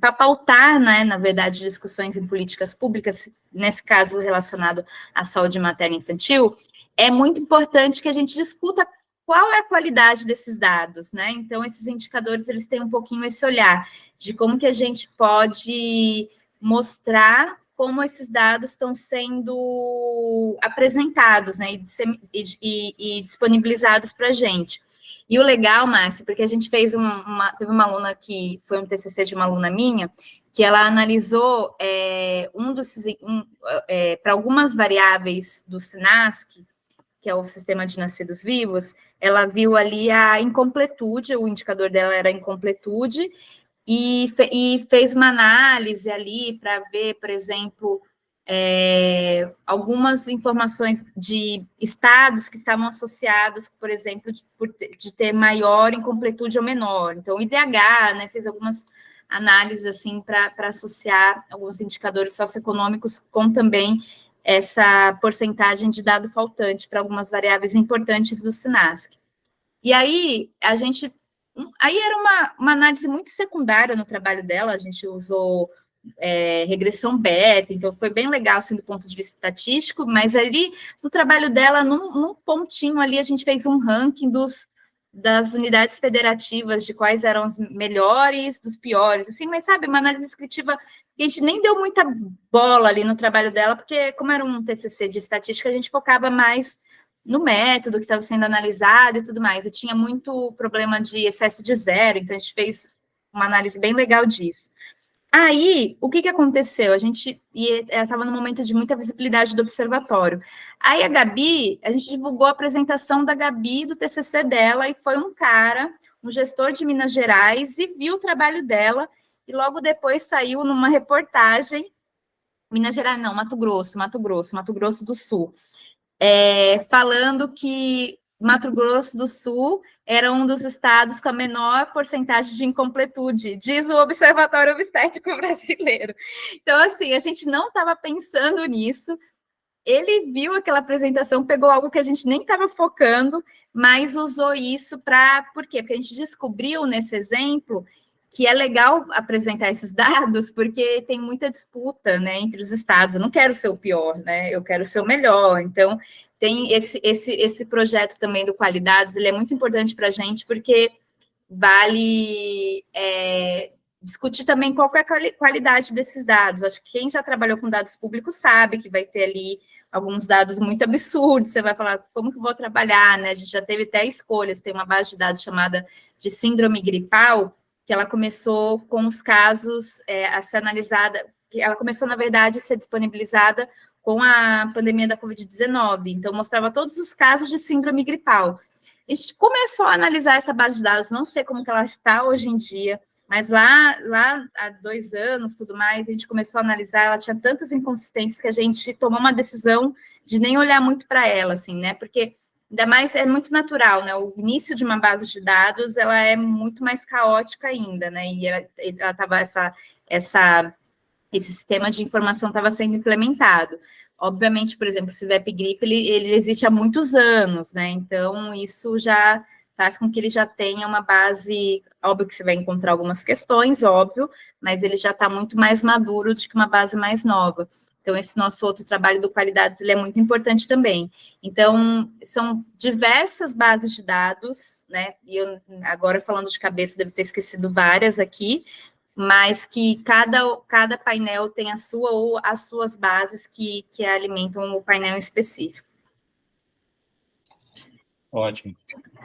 para pautar, né, na verdade, discussões em políticas públicas, nesse caso relacionado à saúde materna e infantil, é muito importante que a gente discuta qual é a qualidade desses dados, né? Então, esses indicadores, eles têm um pouquinho esse olhar de como que a gente pode mostrar como esses dados estão sendo apresentados, né, e disponibilizados para a gente. E o legal, Márcia, porque a gente teve uma aluna que foi um TCC de uma aluna minha, que ela analisou para algumas variáveis do SINASC, que é o Sistema de Nascidos Vivos, ela viu ali a incompletude, o indicador dela era a incompletude, e fez uma análise ali para ver, por exemplo, algumas informações de estados que estavam associados, por exemplo, de ter maior incompletude ou menor. Então, o IDH, né, fez algumas análises assim para associar alguns indicadores socioeconômicos com também essa porcentagem de dado faltante para algumas variáveis importantes do SINASC. E aí, aí era uma análise muito secundária no trabalho dela, a gente usou regressão beta, então foi bem legal, assim, do ponto de vista estatístico, mas ali, no trabalho dela, num pontinho ali, a gente fez um ranking das unidades federativas, de quais eram os melhores, dos piores, assim, mas sabe, uma análise descritiva que a gente nem deu muita bola ali no trabalho dela, porque como era um TCC de estatística, a gente focava mais no método que estava sendo analisado e tudo mais, e tinha muito problema de excesso de zero, então a gente fez uma análise bem legal disso. Aí, o que aconteceu? A gente estava no momento de muita visibilidade do observatório. Aí a Gabi, a gente divulgou a apresentação da Gabi, do TCC dela, e foi um cara, um gestor de Minas Gerais, e viu o trabalho dela, e logo depois saiu numa reportagem, Minas Gerais não, Mato Grosso do Sul, falando que Mato Grosso do Sul era um dos estados com a menor porcentagem de incompletude, diz o Observatório Obstétrico Brasileiro. Então, assim, a gente não estava pensando nisso, ele viu aquela apresentação, pegou algo que a gente nem estava focando, mas usou isso para... Por quê? Porque a gente descobriu nesse exemplo que é legal apresentar esses dados, porque tem muita disputa, né, entre os estados. Eu não quero ser o pior, né, eu quero ser o melhor. Então, tem esse projeto também do Qualidades, ele é muito importante para a gente, porque vale discutir também qual é a qualidade desses dados. Acho que quem já trabalhou com dados públicos sabe que vai ter ali alguns dados muito absurdos, você vai falar, como que eu vou trabalhar, né? A gente já teve até escolhas, tem uma base de dados chamada de síndrome gripal, que ela começou com os casos a ser analisada, ela começou, na verdade, a ser disponibilizada com a pandemia da Covid-19, então mostrava todos os casos de síndrome gripal. A gente começou a analisar essa base de dados, não sei como que ela está hoje em dia, mas lá há 2 anos, tudo mais, a gente começou a analisar, ela tinha tantas inconsistências que a gente tomou uma decisão de nem olhar muito para ela, assim, né, porque ainda mais é muito natural, né, o início de uma base de dados, ela é muito mais caótica ainda, né, e ela estava esse sistema de informação estava sendo implementado. Obviamente, por exemplo, o CIVEP-GRIP, ele existe há muitos anos, né? Então, isso já faz com que ele já tenha uma base, óbvio que você vai encontrar algumas questões, óbvio, mas ele já está muito mais maduro do que uma base mais nova. Então, esse nosso outro trabalho do Qualidades, ele é muito importante também. Então, são diversas bases de dados, né? E eu, agora, falando de cabeça, devo ter esquecido várias aqui, mas que cada painel tem a sua ou as suas bases que alimentam o painel específico. Ótimo.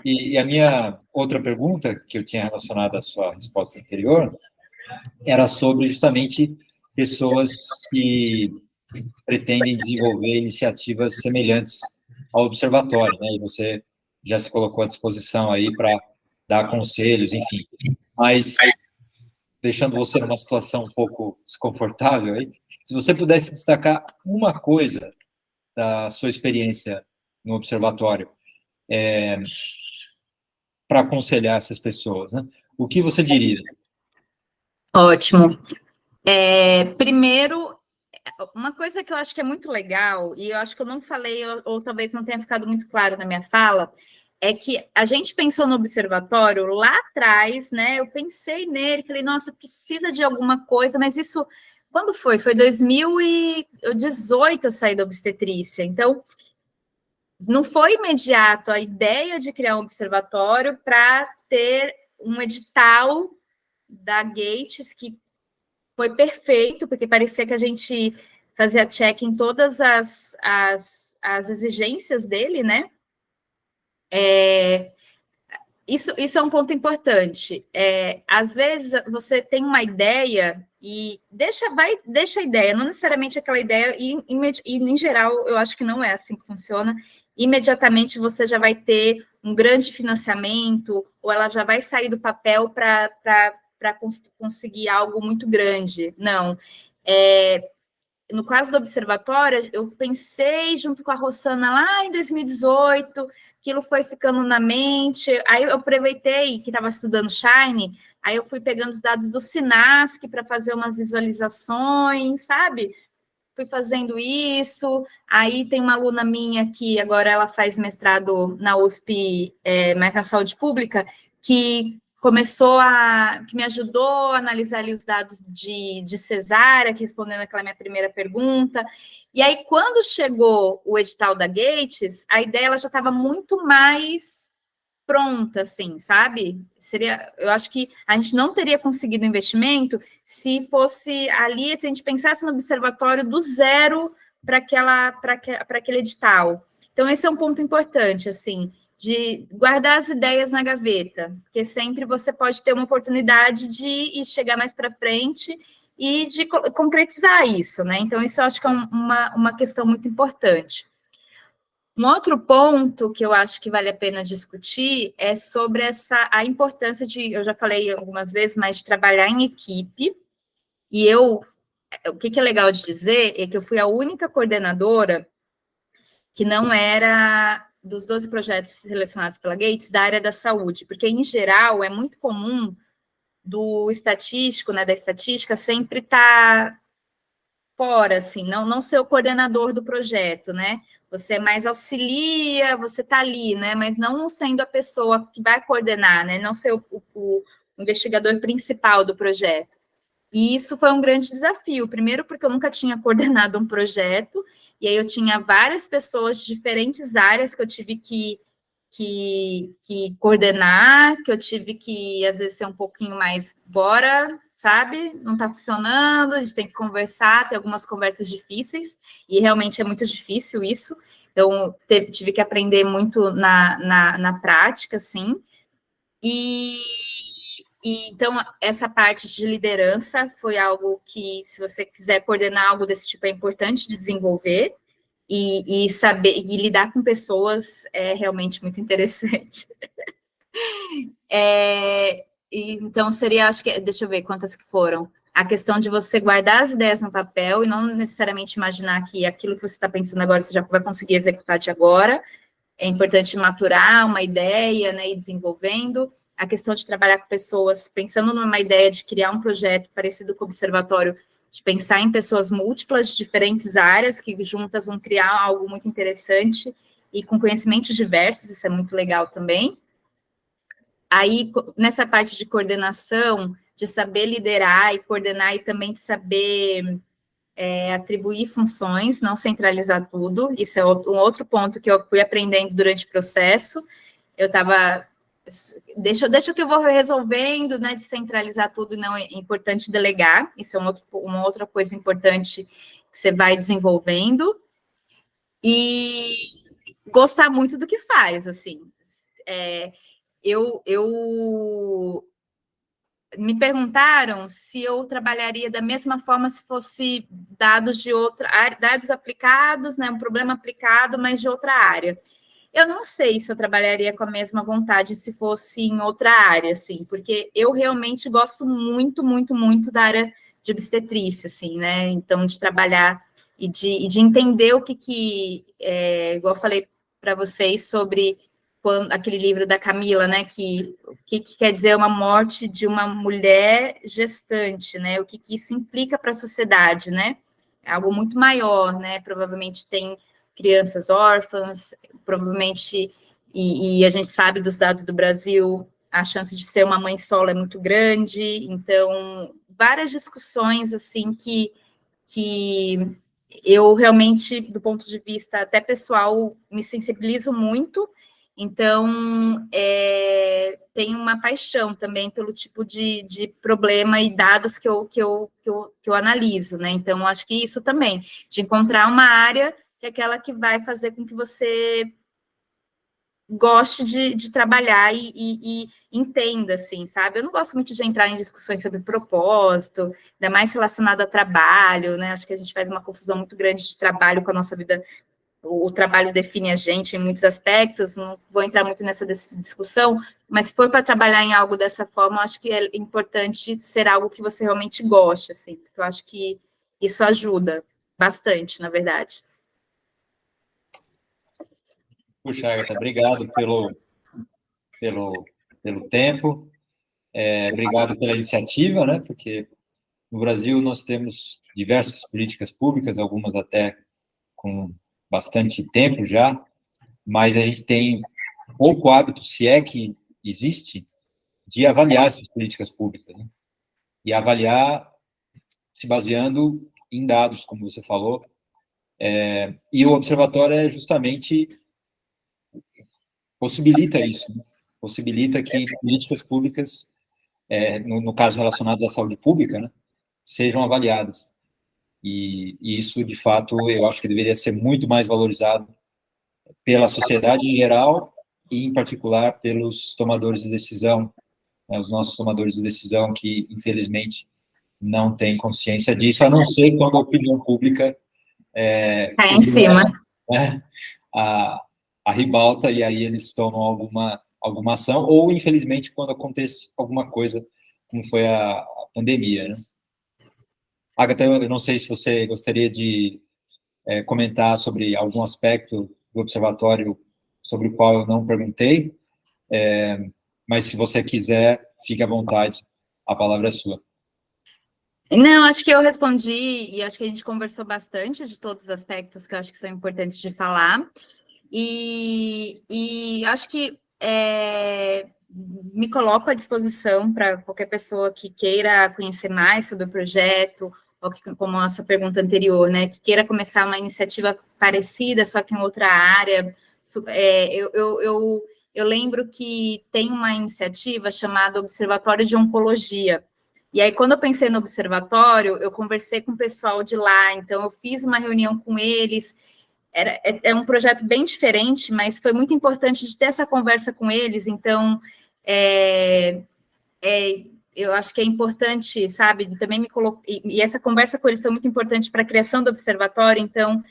E a minha outra pergunta, que eu tinha relacionado à sua resposta anterior, era sobre justamente pessoas que pretendem desenvolver iniciativas semelhantes ao observatório, né? E você já se colocou à disposição aí para dar conselhos, enfim. Mas, deixando você numa situação um pouco desconfortável aí, se você pudesse destacar uma coisa da sua experiência no observatório, para aconselhar essas pessoas, né? O que você diria? Ótimo. Primeiro, uma coisa que eu acho que é muito legal, e eu acho que eu não falei, ou talvez não tenha ficado muito claro na minha fala, é que a gente pensou no observatório lá atrás, né? Eu pensei nele, falei, nossa, precisa de alguma coisa, mas isso, quando foi? Foi 2018 eu saí da obstetrícia, então não foi imediato a ideia de criar um observatório para ter um edital da Gates que foi perfeito, porque parecia que a gente fazia check em todas as exigências dele, né? Isso é um ponto importante. Às vezes você tem uma ideia e deixa a ideia, não necessariamente aquela ideia, e em geral eu acho que não é assim que funciona. Imediatamente você já vai ter um grande financiamento, ou ela já vai sair do papel para conseguir algo muito grande. Não. No caso do observatório, eu pensei junto com a Rossana lá em 2018, aquilo foi ficando na mente, aí eu aproveitei que estava estudando Shine, aí eu fui pegando os dados do Sinasc para fazer umas visualizações, sabe? Fui fazendo isso, aí tem uma aluna minha que agora ela faz mestrado na USP, mas na saúde pública, que que me ajudou a analisar ali os dados de cesárea, respondendo aquela minha primeira pergunta. E aí, quando chegou o edital da Gates, a ideia ela já estava muito mais pronta, assim, sabe? Eu acho que a gente não teria conseguido investimento se fosse ali, se a gente pensasse no observatório do zero para aquele edital. Então, esse é um ponto importante, assim, de guardar as ideias na gaveta, porque sempre você pode ter uma oportunidade de chegar mais para frente e de concretizar isso, né? Então, isso eu acho que é uma questão muito importante. Um outro ponto que eu acho que vale a pena discutir é sobre a importância eu já falei algumas vezes, mas de trabalhar em equipe, e o que é legal de dizer é que eu fui a única coordenadora que não era dos 12 projetos selecionados pela Gates da área da saúde, porque, em geral, é muito comum do estatístico, né, da estatística, sempre estar fora, assim, não ser o coordenador do projeto, né? Você mais auxilia, você está ali, né? Mas não sendo a pessoa que vai coordenar, né? Não ser o investigador principal do projeto. E isso foi um grande desafio, primeiro porque eu nunca tinha coordenado um projeto, e aí eu tinha várias pessoas de diferentes áreas que eu tive que coordenar, que eu tive que, às vezes, ser um pouquinho mais, bora, sabe? Não está funcionando, a gente tem que conversar, ter algumas conversas difíceis, e realmente é muito difícil isso, então tive que aprender muito na prática, assim, e então, essa parte de liderança foi algo que, se você quiser coordenar algo desse tipo, é importante de desenvolver, e saber, e lidar com pessoas é realmente muito interessante. Então, seria, acho que, deixa eu ver quantas que foram. A questão de você guardar as ideias no papel e não necessariamente imaginar que aquilo que você está pensando agora, você já vai conseguir executar de agora. É importante maturar uma ideia, né, e desenvolvendo. A questão de trabalhar com pessoas, pensando numa ideia de criar um projeto parecido com o observatório, de pensar em pessoas múltiplas de diferentes áreas, que juntas vão criar algo muito interessante e com conhecimentos diversos, isso é muito legal também. Aí, nessa parte de coordenação, de saber liderar e coordenar, e também de saber atribuir funções, não centralizar tudo, isso é um outro ponto que eu fui aprendendo durante o processo. Eu estava, deixa que eu vou resolvendo, né, de centralizar tudo, e não é importante delegar, isso é uma outra coisa importante que você vai desenvolvendo, e gostar muito do que faz, assim. Eu me perguntaram se eu trabalharia da mesma forma se fosse dados de outra área, dados aplicados, né, um problema aplicado, mas de outra área. Eu não sei se eu trabalharia com a mesma vontade se fosse em outra área, assim, porque eu realmente gosto muito, muito, muito da área de obstetrícia, assim, né? Então, de trabalhar e de entender o igual eu falei para vocês sobre aquele livro da Camila, né? O que quer dizer uma morte de uma mulher gestante, né? O que isso implica para a sociedade, né? É algo muito maior, né? Provavelmente tem crianças órfãs, provavelmente, e a gente sabe dos dados do Brasil, a chance de ser uma mãe solo é muito grande, então, várias discussões, assim, que eu realmente, do ponto de vista até pessoal, me sensibilizo muito, então, tenho uma paixão também pelo tipo de problema e dados que eu analiso, né? Então, acho que isso também, de encontrar uma área que é aquela que vai fazer com que você goste de trabalhar e entenda, assim, sabe? Eu não gosto muito de entrar em discussões sobre propósito, ainda mais relacionado a trabalho, né? Acho que a gente faz uma confusão muito grande de trabalho com a nossa vida. O trabalho define a gente em muitos aspectos, não vou entrar muito nessa discussão, mas se for para trabalhar em algo dessa forma, acho que é importante ser algo que você realmente goste, assim, porque eu acho que isso ajuda bastante, na verdade. Puxa, Agatha, obrigado pelo, pelo tempo, obrigado pela iniciativa, né? Porque no Brasil nós temos diversas políticas públicas, algumas até com bastante tempo já, mas a gente tem pouco hábito, se é que existe, de avaliar essas políticas públicas, né? E avaliar se baseando em dados, como você falou, e o observatório é justamente possibilita isso, né? Possibilita que políticas públicas, no caso relacionadas à saúde pública, né, sejam avaliadas. E isso, de fato, eu acho que deveria ser muito mais valorizado pela sociedade em geral e, em particular, pelos tomadores de decisão, né, os nossos tomadores de decisão que, infelizmente, não têm consciência disso, a não ser quando a opinião pública Tá em cima. Né, a ribalta, e aí eles tomam alguma ação, ou, infelizmente, quando acontece alguma coisa, como foi a pandemia, né? Agatha, eu não sei se você gostaria de comentar sobre algum aspecto do observatório sobre o qual eu não perguntei, mas se você quiser, fique à vontade, a palavra é sua. Não, acho que eu respondi e acho que a gente conversou bastante de todos os aspectos que eu acho que são importantes de falar. E acho que me coloco à disposição para qualquer pessoa que queira conhecer mais sobre o projeto, ou que, como a nossa pergunta anterior, né, que queira começar uma iniciativa parecida, só que em outra área. Eu lembro que tem uma iniciativa chamada Observatório de Oncologia. E aí, quando eu pensei no observatório, eu conversei com o pessoal de lá, então eu fiz uma reunião com eles. É um projeto bem diferente, mas foi muito importante de ter essa conversa com eles, então eu acho que é importante, sabe, também me coloquei, e essa conversa com eles foi muito importante para a criação do observatório, então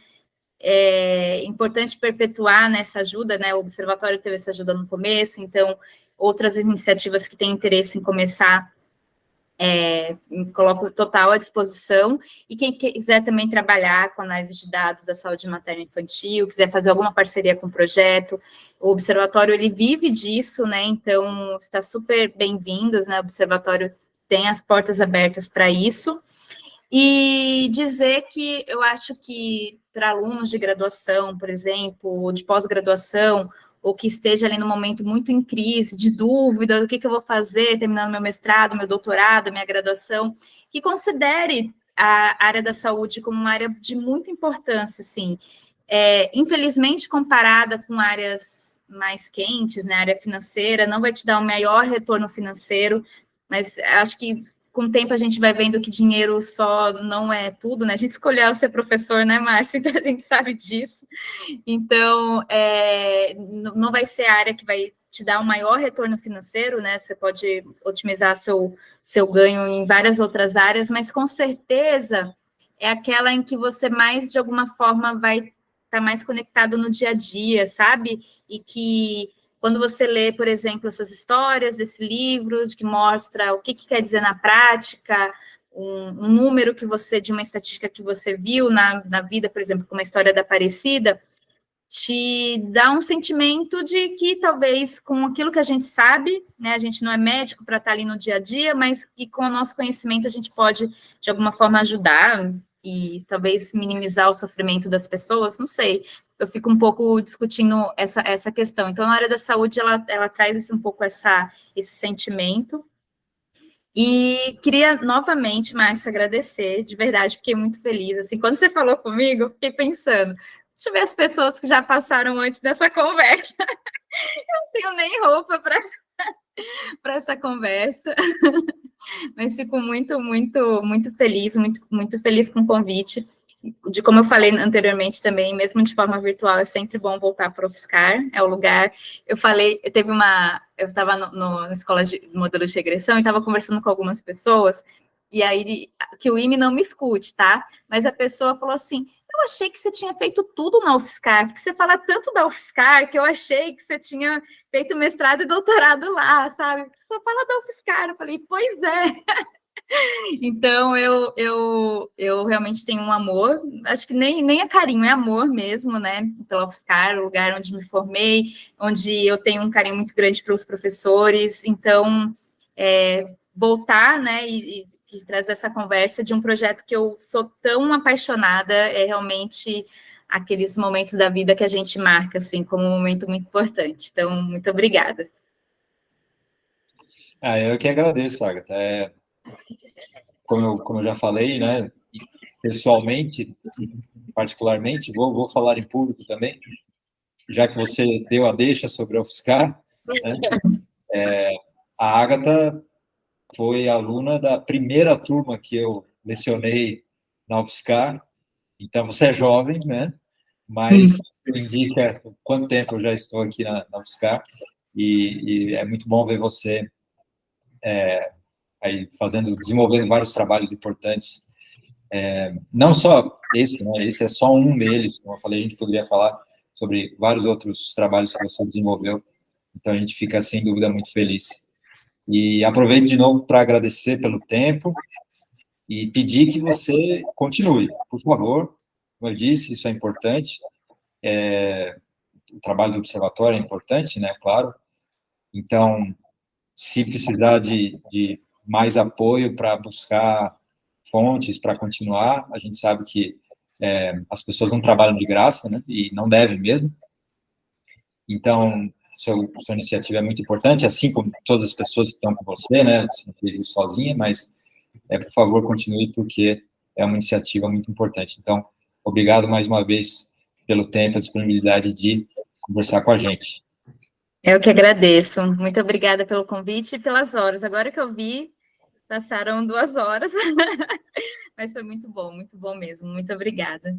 é importante perpetuar nessa ajuda, né, o observatório teve essa ajuda no começo, então outras iniciativas que têm interesse em começar, me coloco total à disposição, e quem quiser também trabalhar com análise de dados da saúde materna e infantil, quiser fazer alguma parceria com o projeto, o observatório, ele vive disso, né, então está super bem-vindos, né, o observatório tem as portas abertas para isso, e dizer que eu acho que para alunos de graduação, por exemplo, ou de pós-graduação, ou que esteja ali no momento muito em crise, de dúvida do que eu vou fazer, terminando meu mestrado, meu doutorado, minha graduação, que considere a área da saúde como uma área de muita importância, assim. Infelizmente, comparada com áreas mais quentes, né, área financeira, não vai te dar o maior retorno financeiro, mas acho que com o tempo a gente vai vendo que dinheiro só não é tudo, né? A gente escolheu ser professor, né, Márcia? Então a gente sabe disso. Então, não vai ser a área que vai te dar o maior retorno financeiro, né? Você pode otimizar seu ganho em várias outras áreas, mas com certeza é aquela em que você mais, de alguma forma, vai estar mais conectado no dia a dia, sabe? E que quando você lê, por exemplo, essas histórias desse livro, que mostra o que quer dizer na prática, um número que você, de uma estatística que você viu na vida, por exemplo, como a história da Aparecida, te dá um sentimento de que talvez com aquilo que a gente sabe, né, a gente não é médico para estar ali no dia a dia, mas que com o nosso conhecimento a gente pode, de alguma forma, ajudar e talvez minimizar o sofrimento das pessoas, não sei. Eu fico um pouco discutindo essa questão. Então, na área da saúde, ela traz um pouco esse sentimento. E queria novamente, Márcia, agradecer, de verdade, fiquei muito feliz. Assim, quando você falou comigo, eu fiquei pensando, deixa eu ver as pessoas que já passaram antes dessa conversa. Eu não tenho nem roupa para essa conversa, mas fico muito, muito, muito feliz, muito, muito feliz com o convite. De como eu falei anteriormente também, mesmo de forma virtual, é sempre bom voltar para o UFSCar, é o lugar. Eu estava na escola de modelo de regressão e estava conversando com algumas pessoas, e aí, que o IME não me escute, tá? Mas a pessoa falou assim, eu achei que você tinha feito tudo na UFSCar, porque você fala tanto da UFSCar, que eu achei que você tinha feito mestrado e doutorado lá, sabe? Você só fala da UFSCar. Eu falei, pois é. Então, eu realmente tenho um amor, acho que nem é carinho, é amor mesmo, né, pela UFSCar, o lugar onde me formei, onde eu tenho um carinho muito grande pelos professores, então, voltar, né, e trazer essa conversa de um projeto que eu sou tão apaixonada, é realmente aqueles momentos da vida que a gente marca, assim, como um momento muito importante. Então, muito obrigada. Eu que agradeço, Agatha. Como eu já falei, né, pessoalmente, particularmente, vou falar em público também, já que você deu a deixa sobre a UFSCar, né, a Agatha foi aluna da primeira turma que eu lecionei na UFSCar, então você é jovem, né, mas indica quanto tempo eu já estou aqui na UFSCar, e é muito bom ver você aí desenvolvendo vários trabalhos importantes. Não só esse, né? Esse é só um deles. Como eu falei, a gente poderia falar sobre vários outros trabalhos que você desenvolveu. Então, a gente fica, sem dúvida, muito feliz. E aproveito de novo para agradecer pelo tempo e pedir que você continue, por favor. Como eu disse, isso é importante. O trabalho do observatório é importante, né? Claro. Então, se precisar de mais apoio para buscar fontes para continuar, a gente sabe que as pessoas não trabalham de graça, né, e não devem mesmo. Então, sua iniciativa é muito importante, assim como todas as pessoas que estão com você, né? Você não fez isso sozinha, mas, por favor, continue, porque é uma iniciativa muito importante. Então, obrigado mais uma vez pelo tempo, a disponibilidade de conversar com a gente. Eu que agradeço. Muito obrigada pelo convite e pelas horas. Agora que eu vi, passaram 2 horas, mas foi muito bom mesmo. Muito obrigada.